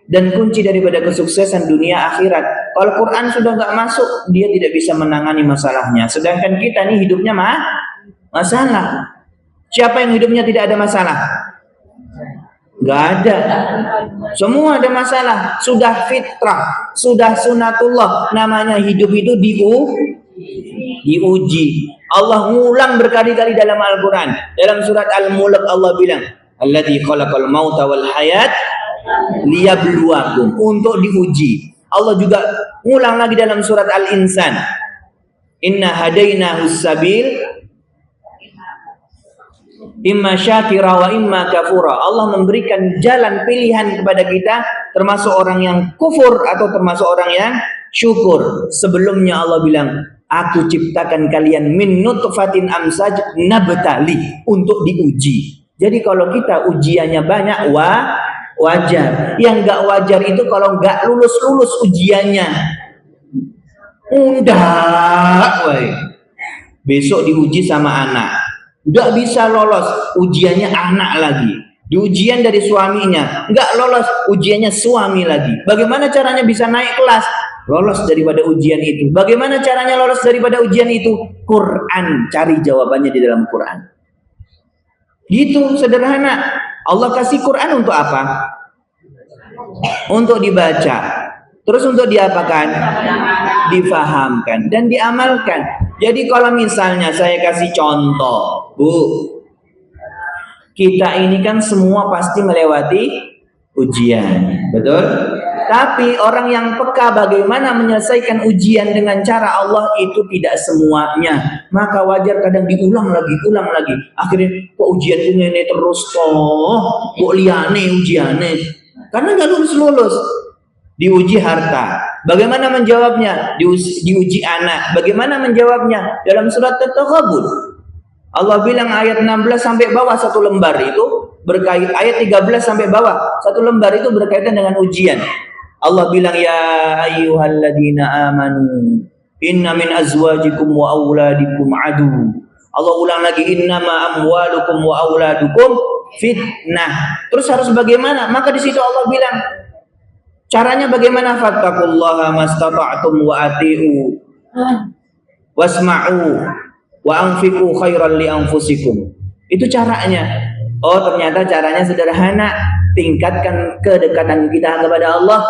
Dan kunci daripada kesuksesan dunia akhirat. Kalau Quran sudah nggak masuk, dia tidak bisa menangani masalahnya. Sedangkan kita nih hidupnya masalah. Siapa yang hidupnya tidak ada masalah? Nggak ada. Semua ada masalah. Sudah fitrah, sudah sunatullah. Namanya hidup itu diuji. Allah ngulang berkali-kali dalam Al-Quran. Dalam surat Al-Mulk Allah bilang, alladzi khalaqal mauta wal hayat liyabluwakum, untuk diuji. Allah juga ngulang lagi dalam surat Al-Insan, inna hadainahus sabil imma syakira wa imma kafura. Allah memberikan jalan pilihan kepada kita, termasuk orang yang kufur atau termasuk orang yang syukur. Sebelumnya Allah bilang, aku ciptakan kalian min nutfatin amsaj nabtali, untuk diuji. Jadi kalau kita ujiannya banyak, wajar. Yang nggak wajar itu kalau nggak lulus ujiannya. Besok diuji sama anak, nggak bisa lolos, ujiannya anak lagi. Di ujian dari suaminya, nggak lolos, ujiannya suami lagi. Bagaimana caranya bisa naik kelas? Lolos daripada ujian itu. Bagaimana caranya lolos daripada ujian itu? Quran, cari jawabannya di dalam Quran. Gitu sederhana. Allah kasih Quran untuk apa? Untuk dibaca. Terus untuk diapakan? Difahamkan dan diamalkan. Jadi kalau misalnya saya kasih contoh, Bu, kita ini kan semua pasti melewati ujian, betul? Tapi orang yang peka bagaimana menyelesaikan ujian dengan cara Allah itu tidak semuanya. Maka wajar kadang diulang lagi. Akhirnya kok ujian ini terus toh, kok liane ujiannya. Karena nggak lulus. Diuji harta. Bagaimana menjawabnya? Diuji anak. Bagaimana menjawabnya? Dalam surat At-Taghabun. Allah bilang ayat 16 sampai bawah satu lembar itu berkait, ayat 13 sampai bawah satu lembar itu berkaitan dengan ujian. Allah bilang, ya ayyuhalladzina amanu Inna min azwajikum wa auladikum adu. Allah ulang lagi, innama amwalukum wa auladukum fitnah. Terus harus bagaimana? Maka di situ Allah bilang, caranya bagaimana? Fattaqullaha mastata'tum wa ati'u wasma'u wa anfiqu khairan li anfusikum. Itu caranya. Oh, ternyata caranya sederhana. Tingkatkan kedekatan kita kepada Allah.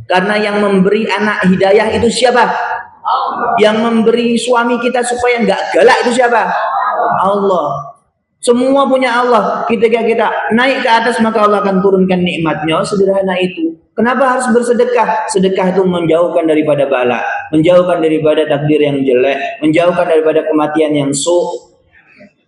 Karena yang memberi anak hidayah itu siapa? Yang memberi suami kita supaya nggak galak itu siapa? Allah. Semua punya Allah. Ketika kita naik ke atas, maka Allah akan turunkan nikmatnya. Sederhana itu. Kenapa harus bersedekah? Sedekah itu menjauhkan daripada bala, menjauhkan daripada takdir yang jelek, menjauhkan daripada kematian yang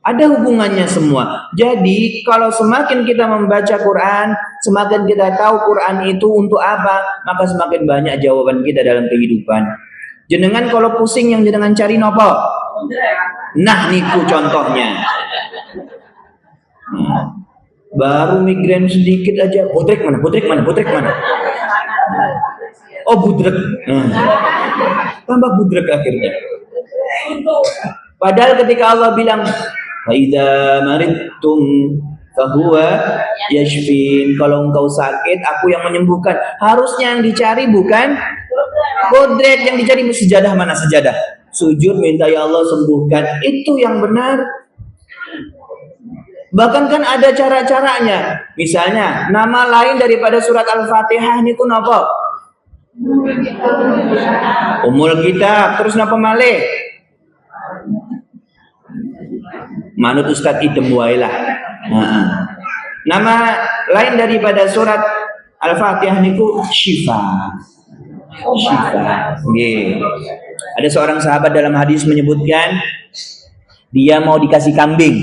ada hubungannya semua. Jadi kalau semakin kita membaca Quran, semakin kita tahu Quran itu untuk apa, maka semakin banyak jawaban kita dalam kehidupan. Jenengan kalau pusing yang jenengan cari nopo? Nah niku contohnya. Baru migrain sedikit aja, budrek mana? Oh budrek. Tambah budrek akhirnya. Padahal ketika Allah bilang Faida maridtum fahuwa yashfin. Kalau engkau sakit, aku yang menyembuhkan. Harusnya yang dicari bukan kodrat, yang dicari sejadah. Mana sejadah? Sujud minta ya Allah sembuhkan. Itu yang benar. Bahkan kan ada cara-caranya. Misalnya nama lain daripada surat Al-Fatihah niku napa? Umul Kitab. Terus napa malih? Manut Ustadz idem wae lah. Nama lain daripada surat Al-Fatihah niku Syifa. Nggih. Ada seorang sahabat dalam hadis menyebutkan dia mau dikasih kambing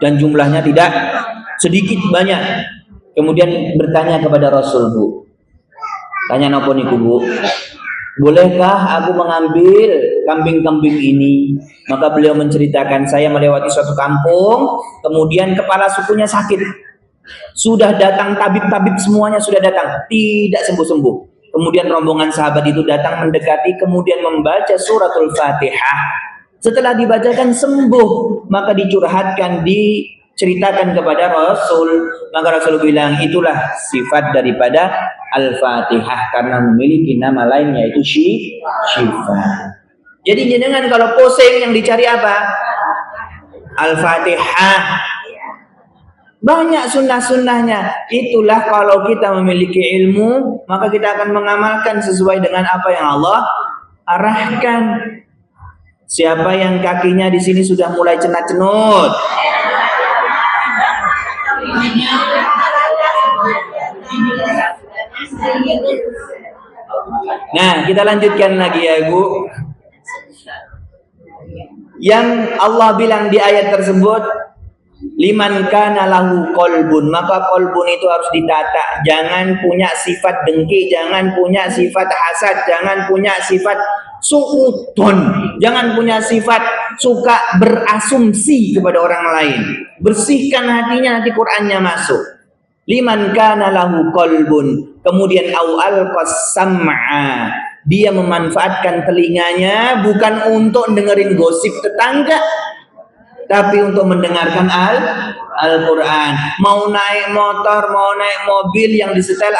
dan jumlahnya tidak sedikit banyak. Kemudian bertanya kepada Rasul, Bu. Tanya napa niku, Bu? Bolehkah aku mengambil kambing-kambing ini? Maka beliau menceritakan, saya melewati suatu kampung, kemudian kepala sukunya sakit. Sudah datang tabib-tabib semuanya sudah datang, tidak sembuh-sembuh. Kemudian rombongan sahabat itu datang mendekati, kemudian membaca suratul Fatihah. Setelah dibacakan sembuh, maka dicurhatkan, diceritakan kepada Rasul. Maka Rasul bilang, itulah sifat daripada Al-Fatihah, karena memiliki nama lain yaitu Syifa. Jadi jenengan kalau pusing yang dicari apa? Al-Fatihah. Banyak sunnah-sunnahnya. Itulah kalau kita memiliki ilmu, maka kita akan mengamalkan sesuai dengan apa yang Allah arahkan. Siapa yang kakinya di sini sudah mulai cenat-cenut? Nah, kita lanjutkan lagi ya, Ibu. Yang Allah bilang di ayat tersebut, liman kana lahu qalbun, maka qalbun itu harus ditata. Jangan punya sifat dengki, jangan punya sifat hasad, jangan punya sifat suudon, jangan punya sifat suka berasumsi kepada orang lain. Bersihkan hatinya, nanti Qur'annya masuk. Liman kana lahu qalbun, kemudian awal qasam'a, dia memanfaatkan telinganya bukan untuk dengerin gosip tetangga, tapi untuk mendengarkan Al-Quran. Mau naik motor, mau naik mobil, yang disetel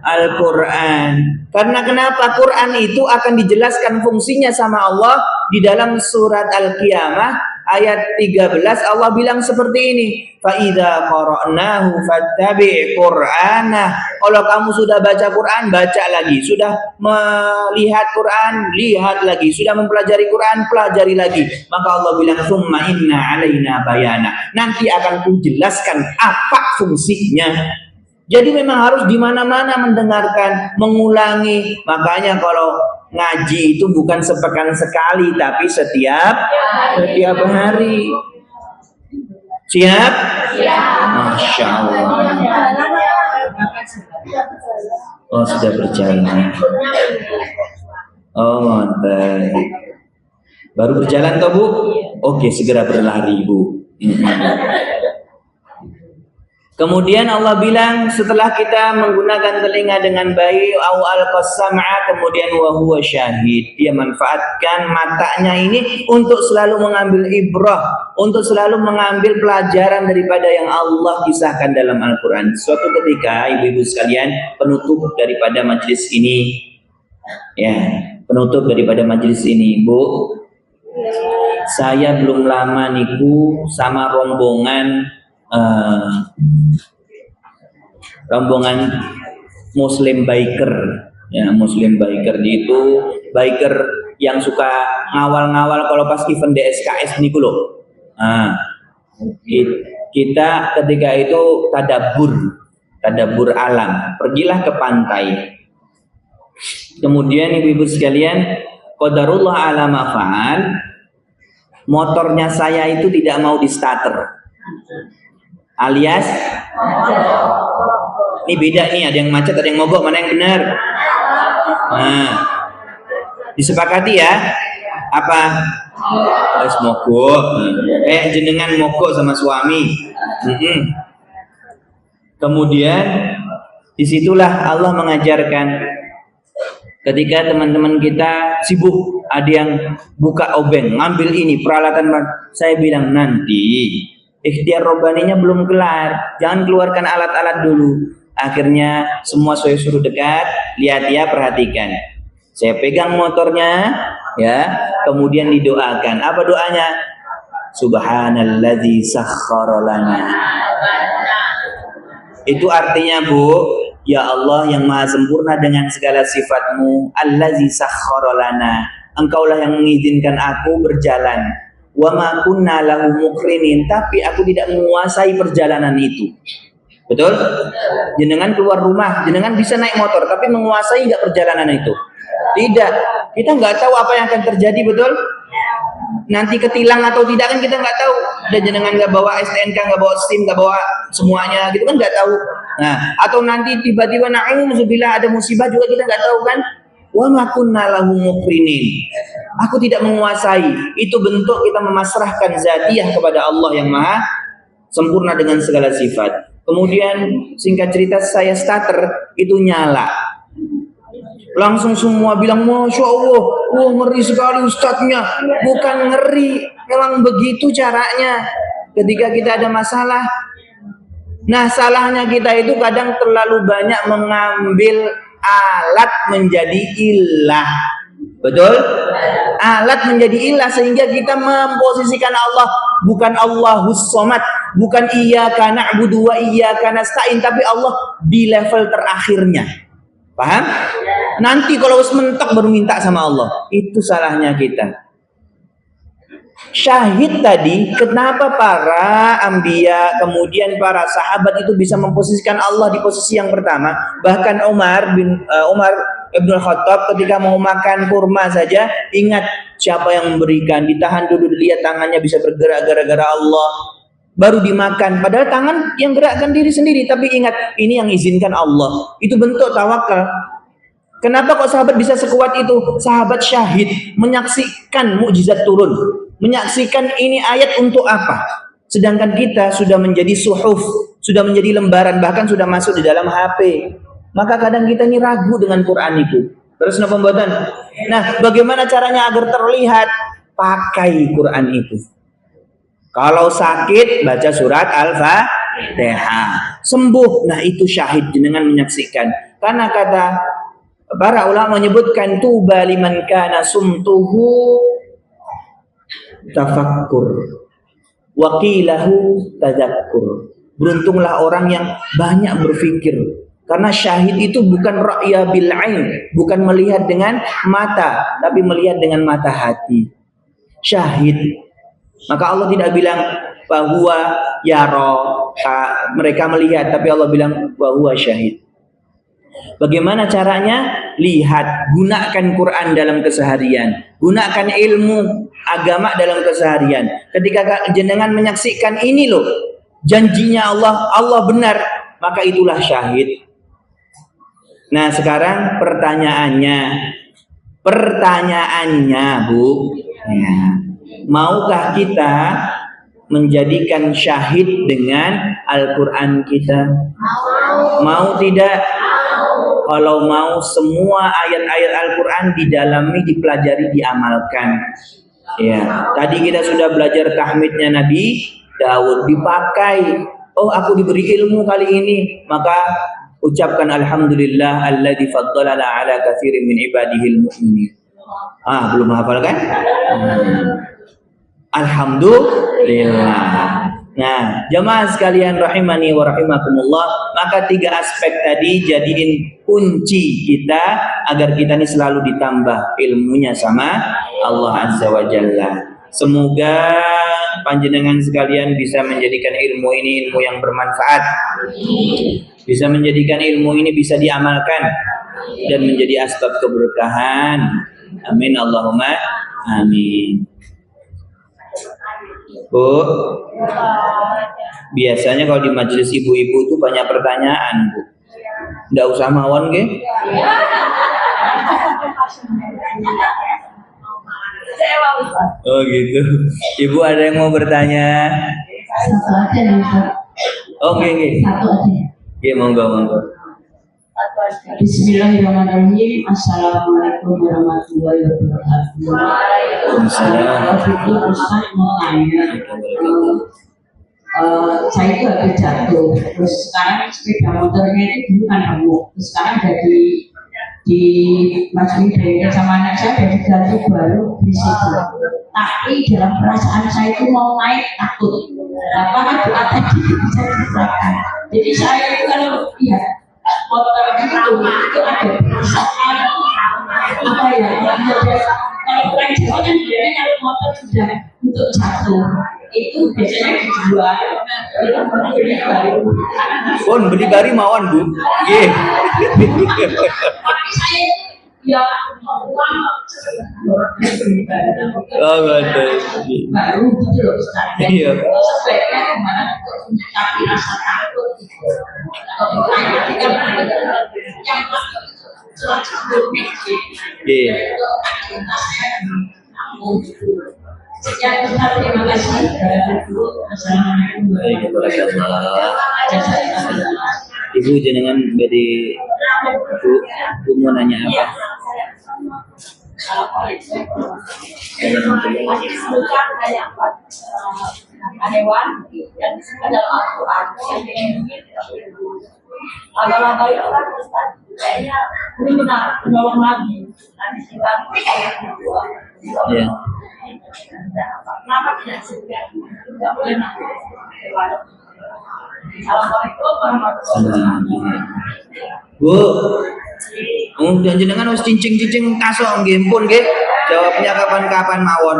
Al-Quran. Karena kenapa? Quran itu akan dijelaskan fungsinya sama Allah di dalam surat Al-Qiyamah ayat 13. Allah bilang seperti ini, فَإِذَا قَرَأْنَاهُ فَاتَّبِعْ قُرْآنَهُ. Kalau kamu sudah baca Quran, baca lagi. Sudah melihat Quran, lihat lagi. Sudah mempelajari Quran, pelajari lagi. Maka Allah bilang, ثُمَّ إِنَّ عَلَيْنَا بَيَانًا. Nanti akan kujelaskan apa fungsinya. Jadi memang harus di mana-mana mendengarkan, mengulangi. Makanya kalau ngaji itu bukan sepekan sekali, tapi setiap hari. Siap? Masya Allah. Oh, sudah berjalan. Oh, mantap. Baru berjalan toh, Bu? Oke, segera berlari, Bu. Kemudian Allah bilang setelah kita menggunakan telinga dengan baik, au alqasam'a, kemudian wa huwa syahid. Dia manfaatkan matanya ini untuk selalu mengambil ibrah, untuk selalu mengambil pelajaran daripada yang Allah kisahkan dalam Al-Qur'an. Suatu ketika ibu-ibu sekalian, penutup daripada majelis ini, ya, penutup daripada majelis ini, Bu. Saya belum lama niku sama rombongan Muslim biker, ya, Muslim biker itu biker yang suka ngawal-ngawal kalau pas event DSKS niku loh. Nah, kita ketika itu tadabur alam, pergilah ke pantai. Kemudian ibu-ibu sekalian, qadarullah ala ma fa'al, motornya saya itu tidak mau di starter. Alias ini beda nih, ada yang macet, ada yang mogok, mana yang benar? Nah, disepakati ya. Apa? Harus mogok. Jenengan mogok sama suami. Kemudian disitulah Allah mengajarkan ketika teman-teman kita sibuk, ada yang buka obeng, ngambil ini peralatan, saya bilang nanti ikhtiar robbaninya belum kelar, jangan keluarkan alat-alat dulu. Akhirnya semua saya suruh dekat, lihat ya, perhatikan. Saya pegang motornya, ya, kemudian didoakan. Apa doanya? Subhanalladzi sakhkhara lana. Itu artinya, Bu, ya Allah yang maha sempurna dengan segala sifatmu, allazi sakhkhara lana. Engkaulah yang mengizinkan aku berjalan. Wa ma kunna lahu muqrinin, tapi aku tidak menguasai perjalanan itu. Betul? Jenengan keluar rumah, jenengan bisa naik motor, tapi menguasai enggak perjalanan itu? Tidak. Kita enggak tahu apa yang akan terjadi, betul? Nanti ketilang atau tidak kan kita enggak tahu. Dan jenengan enggak bawa STNK, enggak bawa SIM, enggak bawa semuanya, gitu kan enggak tahu. Nah, atau nanti tiba-tiba na'udzubillah ada musibah juga kita enggak tahu kan? Wa ma kunna lahu muqrinin. Aku tidak menguasai. Itu bentuk kita memasrahkan zatiyah kepada Allah yang maha sempurna dengan segala sifat. Kemudian singkat cerita, saya starter itu nyala. Langsung semua bilang, Masya Allah, ngeri sekali ustadznya. Bukan ngeri, memang begitu caranya. Ketika kita ada masalah. Nah, salahnya kita itu kadang terlalu banyak mengambil alat menjadi ilah. Betul? Alat menjadi ilah sehingga kita memposisikan Allah bukan Allahus Somad, bukan iyyaka na'budu wa iyyaka nasta'in, tapi Allah di level terakhirnya. Paham? Nanti kalau mentok baru minta sama Allah. Itu salahnya kita. Syahid tadi, kenapa para anbiya kemudian para sahabat itu bisa memposisikan Allah di posisi yang pertama? Bahkan Umar Ibn Khattab ketika mau makan kurma saja, ingat siapa yang memberikan, ditahan dulu, dilihat tangannya bisa bergerak gara-gara Allah, baru dimakan. Padahal tangan yang gerakkan diri sendiri, tapi ingat ini yang izinkan Allah. Itu bentuk tawakal. Kenapa kok sahabat bisa sekuat itu? Sahabat syahid, menyaksikan mukjizat turun, menyaksikan ini ayat untuk apa. Sedangkan kita sudah menjadi suhuf, sudah menjadi lembaran, bahkan sudah masuk di dalam HP. Maka kadang kita ini ragu dengan Quran itu. Terus napa mboten? Nah, bagaimana caranya agar terlihat? Pakai Quran itu. Kalau sakit, baca surat Al-Fatihah. Sembuh, nah itu syahid dengan menyaksikan. Karena kata para ulama menyebutkan tuba liman kana sumtuhu tafakkur wa qilahu tadzakkur. Beruntunglah orang yang banyak berfikir. Karena syahid itu bukan ra'ya bil ain, bukan melihat dengan mata, tapi melihat dengan mata hati. Syahid. Maka Allah tidak bilang bahwa yara, mereka melihat, tapi Allah bilang bahwa syahid. Bagaimana caranya? Lihat, gunakan Quran dalam keseharian, gunakan ilmu agama dalam keseharian. Ketika jenengan menyaksikan ini loh, janjinya Allah benar, maka itulah syahid. Nah, sekarang pertanyaannya Bu, ya, maukah kita menjadikan syahid dengan Al-Quran kita? Mau tidak? Kalau mau, semua ayat-ayat Al-Quran didalami, dipelajari, diamalkan. Ya, tadi kita sudah belajar tahmidnya Nabi Daud, dipakai. Oh, aku diberi ilmu kali ini, maka ucapkan alhamdulillah alladzi faddalana ala katsirin min ibadihil mu'minin. Belum hafal kan? Alhamdulillah. Nah, jemaah sekalian rahimani wa rahimakumullah, maka 3 aspek tadi jadiin kunci kita agar kita ini selalu ditambah ilmunya sama Allah Azza wa Jalla. Semoga panjenengan sekalian bisa menjadikan ilmu ini ilmu yang bermanfaat. Bisa menjadikan ilmu ini bisa diamalkan dan menjadi asbab keberkahan. Amin Allahumma amin. Bu, biasanya kalau di majelis ibu-ibu itu banyak pertanyaan, Bu. Nggak usah mawon, ge? Oh gitu. Ibu ada yang mau bertanya? Satu aja nih, Ustaz. Oke. Satu aja. Oke, monggo. Bismillahirrahmanirrahim. Assalamualaikum warahmatullahi wabarakatuh. Waalaikumsalam. Ustaz mau tanya, saya itu habis jatuh, terus sekarang sepeda motornya itu dulu kan remuk, terus sekarang jadi di masukin dari sama anak saya dari ganti baru di situ. Tapi dalam perasaan saya itu mau naik takut, apakah doa tadi bisa diterapkan? Jadi saya itu kalau lihat motor itu ada perasaan apa ya yang ada. Kalau orang Jawa kan biasanya kalau motor sudah untuk jatuh itu biasanya dijual, itu beli baru. Beli bari mawon, Bu. Nggih. Tapi saya ya uang Oh, betul. baru gitu loh Ustaz. Iya. Sebaiknya kemana tapi rasa takut gitu. Iya. Sekian besar, terima kasih. Assalamualaikum warahmatullahi wabarakatuh. Ibu jenengan dari Bu mau nanya apa? Hewan dan dalam Al-Quran agama itu kan Ustaz kayaknya ini benar menolong lagi nanti kita Ya. kenapa tidak segan tidak boleh nakut hewan. Assalamualaikum warahmatullahi wabarakatuh. Bu, jenengan harus cincing-cincing kasong nggih pun nggih. Jawabnya kapan-kapan mawon.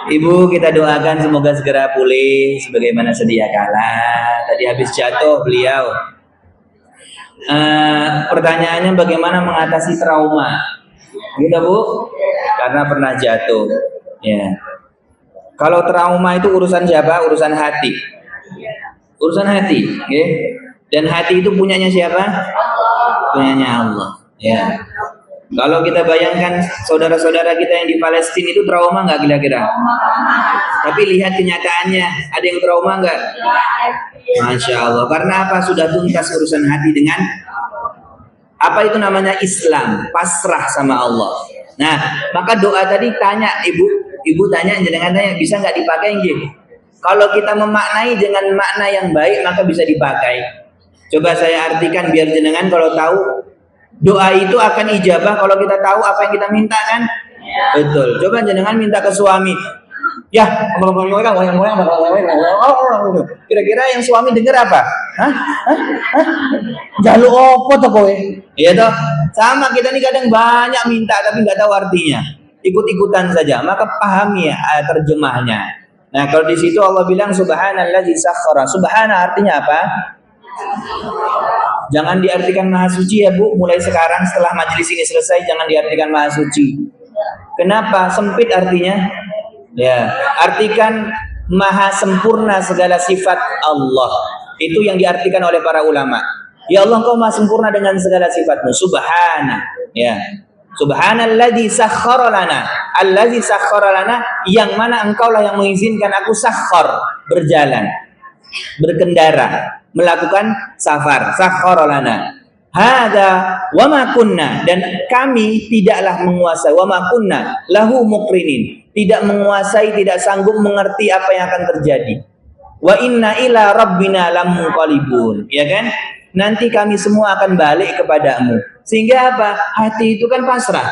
Ibu, kita doakan semoga segera pulih sebagaimana sedia kala. Tadi habis jatuh beliau. Pertanyaannya bagaimana mengatasi trauma? Gitu, Bu? Karena pernah jatuh. Ya. Kalau trauma itu urusan siapa? Urusan hati. Urusan hati, okay? Dan hati itu punyanya siapa? Punyanya Allah. Ya. Kalau kita bayangkan saudara-saudara kita yang di Palestina itu trauma nggak kira-kira? Tapi lihat kenyataannya, ada yang trauma nggak? Masya Allah. Karena apa? Sudah tuntas urusan hati dengan apa itu namanya Islam, pasrah sama Allah. Nah, maka doa tadi tanya ibu tanya, jangan tanya bisa nggak dipakai nggih? Kalau kita memaknai dengan makna yang baik maka bisa dipakai. Coba saya artikan biar jenengan kalau tahu doa itu akan ijabah kalau kita tahu apa yang kita minta kan? Betul. Coba jenengan minta ke suami. Ya, kira-kira yang suami dengar apa? Jaluk opo to kowe? Iya toh? Sama kita nih kadang banyak minta tapi nggak tahu artinya. Ikut-ikutan saja. Maka pahami ya terjemahnya. Nah, kalau di situ Allah bilang subhanallazi sakhkhara. Subhana artinya apa? Jangan diartikan maha suci ya Bu. Mulai sekarang setelah majelis ini selesai jangan diartikan maha suci. Kenapa? Sempit artinya. Ya, artikan maha sempurna segala sifat Allah. Itu yang diartikan oleh para ulama. Ya Allah, Engkau maha sempurna dengan segala sifatmu. Subhana. Ya. Subhanalladzi sakhkhara lana. Allazi sakhkhara lana, yang mana engkau lah yang mengizinkan aku sakhkhar, berjalan, berkendara, melakukan safar. Sakhkhara lana. Hada wa ma kunna, dan kami tidaklah menguasai, wa ma kunna lahu muqrinin, tidak menguasai, tidak sanggup mengerti apa yang akan terjadi. Wa inna ila rabbina lamunqalibun, ya kan? Nanti kami semua akan balik kepadamu. Sehingga apa? Hati itu kan pasrah.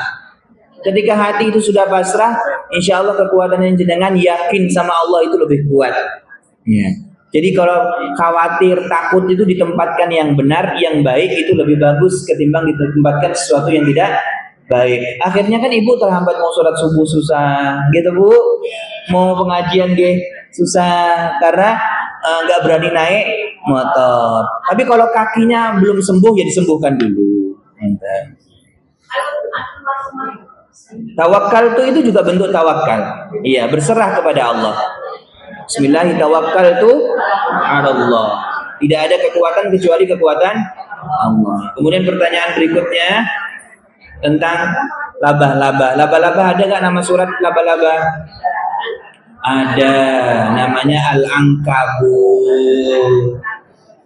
Ketika hati itu sudah pasrah, insya Allah kekuatan yang jenengan yakin sama Allah itu lebih kuat. Ya. Jadi kalau khawatir, takut itu ditempatkan yang benar, yang baik itu lebih bagus ketimbang ditempatkan sesuatu yang tidak baik. Akhirnya kan ibu terhambat mau sholat subuh susah, gitu bu. Mau pengajian susah karena nggak berani naik motor. Tapi kalau kakinya belum sembuh ya disembuhkan dulu. Tawakal itu juga bentuk tawakal. Iya, berserah kepada Allah. Bismillahirrahmanirrahim. Allah. Tidak ada kekuatan kecuali kekuatan Allah. Kemudian pertanyaan berikutnya tentang laba-laba. Laba-laba ada nggak nama surat laba-laba? Ada, namanya Al-Ankabut.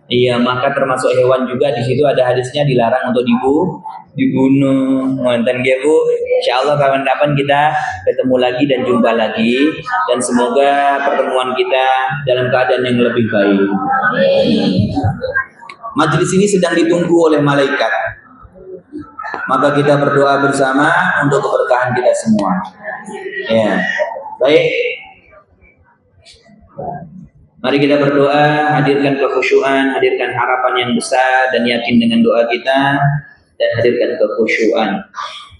Iya, maka termasuk hewan juga, di situ ada hadisnya dilarang untuk dibunuh. Mantan Bu. Insyaallah kapan-kapan kita ketemu lagi dan jumpa lagi, dan semoga pertemuan kita dalam keadaan yang lebih baik. Majelis ini sedang ditunggu oleh malaikat. Maka kita berdoa bersama untuk keberkahan kita semua. Ya. Baik. Mari kita berdoa, hadirkan kekhusyuan, hadirkan harapan yang besar dan yakin dengan doa kita, dan hadirkan kekhusyuan.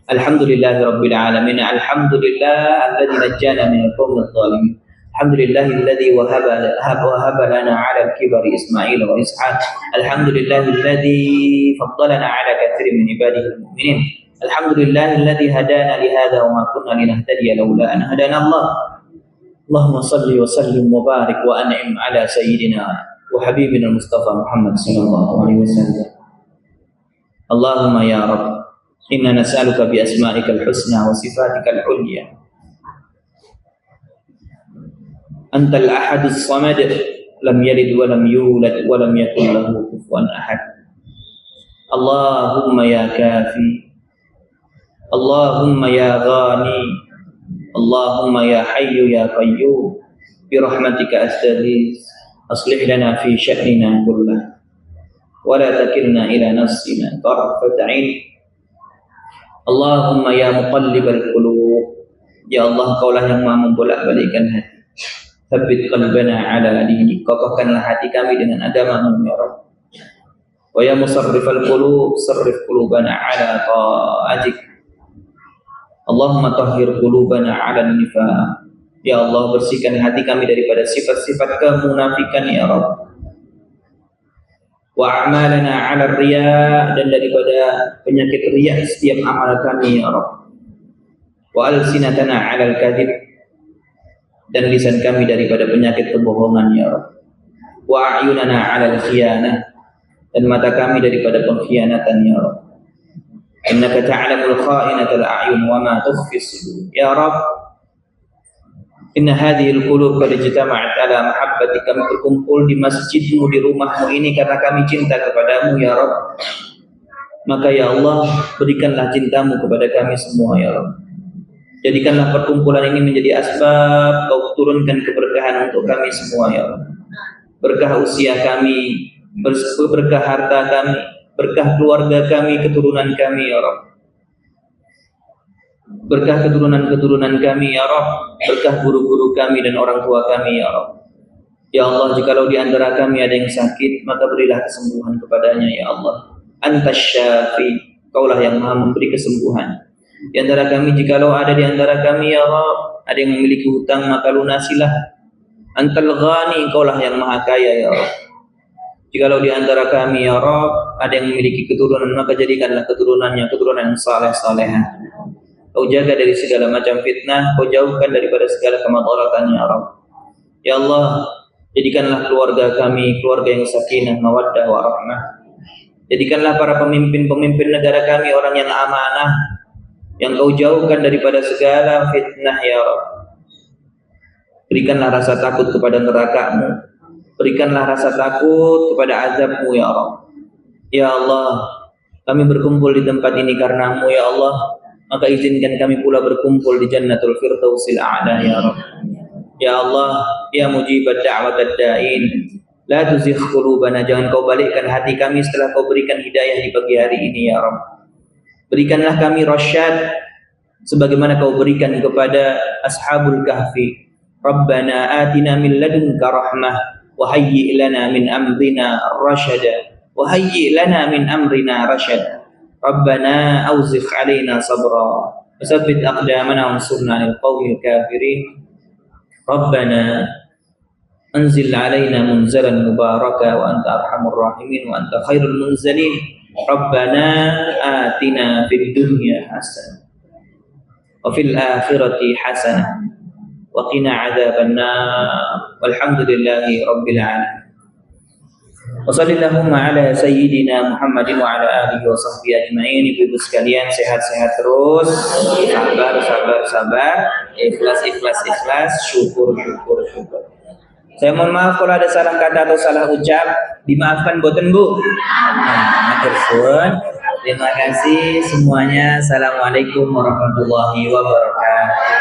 Alhamdulillahirabbil alamin. Alhamdulillah alladzi najjana minal qaumidh dhalimin. Alhamdulillahilladzi wahaba lana 'ala al-kibari Ismail wa Ishaq. Alhamdulillahilladzi faddalana 'ala katsirin min ibadihi al-mu'minin. Alhamdulillahilladzi hadana li hadza wa ma kunna linahtadiya laula an hadana Allah. Allahumma salli wa sallim wa barik wa an'im ala sayyidina wa habibina Mustafa Muhammad sallallahu alaihi wasallam. Allahumma ya Rabb, inna nas'aluka bi asma'ikal husna wa sifatikal ulya. Antal ahadus samad, lam yalid wa lam yulad wa lam yakul lahu kufuwan ahad. Allahumma ya kafi, Allahumma ya ghani, Allahumma ya hayyu ya qayyum, bi rahmatika astaghits, aslih lana fi sya'nina kullah, wa la takilna ila nafsina tarfat 'ain. Allahumma ya muqallibal qulub, ya Allah kaulah yang Maha membolak-balikkan hati. Tsabbit qalbana 'ala dinik, kokohkanlah hati kami dengan agama-Mu ya Rabb. Wa ya musarrifal qulub, sarrif qulubana 'ala ta'atik. Allahumma tahhir qulubana 'ala nifaq. Ya Allah, bersihkan hati kami daripada sifat-sifat kemunafikan ya Rabb. Wa a'malana 'ala riya, dan daripada penyakit riya setiap amal kami ya Rabb. Wa alsinatana 'ala al-kadhib, dan lisan kami daripada penyakit kebohongan ya Rabb. Wa a'yunana 'ala al-khiyanah, dan mata kami daripada pengkhianatan ya Rabb. Innaka ta'lamul kha'inatal a'yun wa ma tukhfi as-sudur. Ya Rabb, inna hadhihi al-qulub qad ijtama'at ala mahabbati, kami berkumpul di masjid-Mu, di rumah-Mu ini karena kami cinta kepadamu ya Rabb. Maka ya Allah, berikanlah cinta-Mu kepada kami semua ya Rabb. Jadikanlah perkumpulan ini menjadi asbab Kau turunkan keberkahan untuk kami semua ya Rabb. Berkah usia kami, berkah harta kami, berkah keluarga kami, keturunan kami ya Rabb. Berkah keturunan-keturunan kami ya Rabb. Berkah guru-guru kami dan orang tua kami ya Rabb. Ya Allah, jikalau di antara kami ada yang sakit, maka berilah kesembuhan kepadanya ya Allah. Antas syafi, Kaulah yang Maha memberi kesembuhan. Di antara kami, jikalau ada di antara kami ya Rabb, ada yang memiliki hutang, maka lunasilah. Antal ghani, Kaulah yang Maha kaya ya Rabb. Jikalau di antara kami ya Rabb ada yang memiliki keturunan, maka jadikanlah keturunannya keturunan saleh-salehah. Kau jaga dari segala macam fitnah, Kau jauhkan daripada segala kemadaratan ya Rabb. Ya Allah, jadikanlah keluarga kami keluarga yang sakinah, mawaddah, warahmah. Jadikanlah para pemimpin-pemimpin negara kami orang yang amanah, yang Kau jauhkan daripada segala fitnah ya Rabb. Berikanlah rasa takut kepada neraka-Mu, berikanlah rasa takut kepada azab-Mu ya Rabb. Ya Allah, kami berkumpul di tempat ini karena-Mu ya Allah, maka izinkan kami pula berkumpul di Jannatul Firdausil A'la ya Rabb. Ya Allah, ya mujibat da'watad da'in, la tuzigh qulubana, jangan Kau balikkan hati kami setelah Kau berikan hidayah di pagi hari ini ya Rabb. Berikanlah kami rasyad sebagaimana Kau berikan kepada ashabul kahfi. Rabbana atina min ladunka rahmah wa hayyi' lana min amrina rasyada wa hayyi' lana min amrina rasyada. Rabbana awzigh alaina sabra wa tsabbit aqdamana wansurna 'alal qaumil kafirin. Rabbana anzil alaina munzalan mubaraka wa anta arhamur rahimin wa anta khairul munzalin. Rabbana atina fid dunya hasanah wa fil akhirati hasanah wa qina adzabannar. Walhamdulillahi rabbil alamin. Wa sallallahu ala sayyidina Muhammadin wa ala alihi wa sahbihi ajma'in. Ibu-ibu sekalian, sehat-sehat terus, sabar, ikhlas, syukur. Saya mohon maaf kalau ada salah kata atau salah ucap, dimaafkan boten Bu. Terima kasih semuanya. Assalamualaikum warahmatullahi wabarakatuh.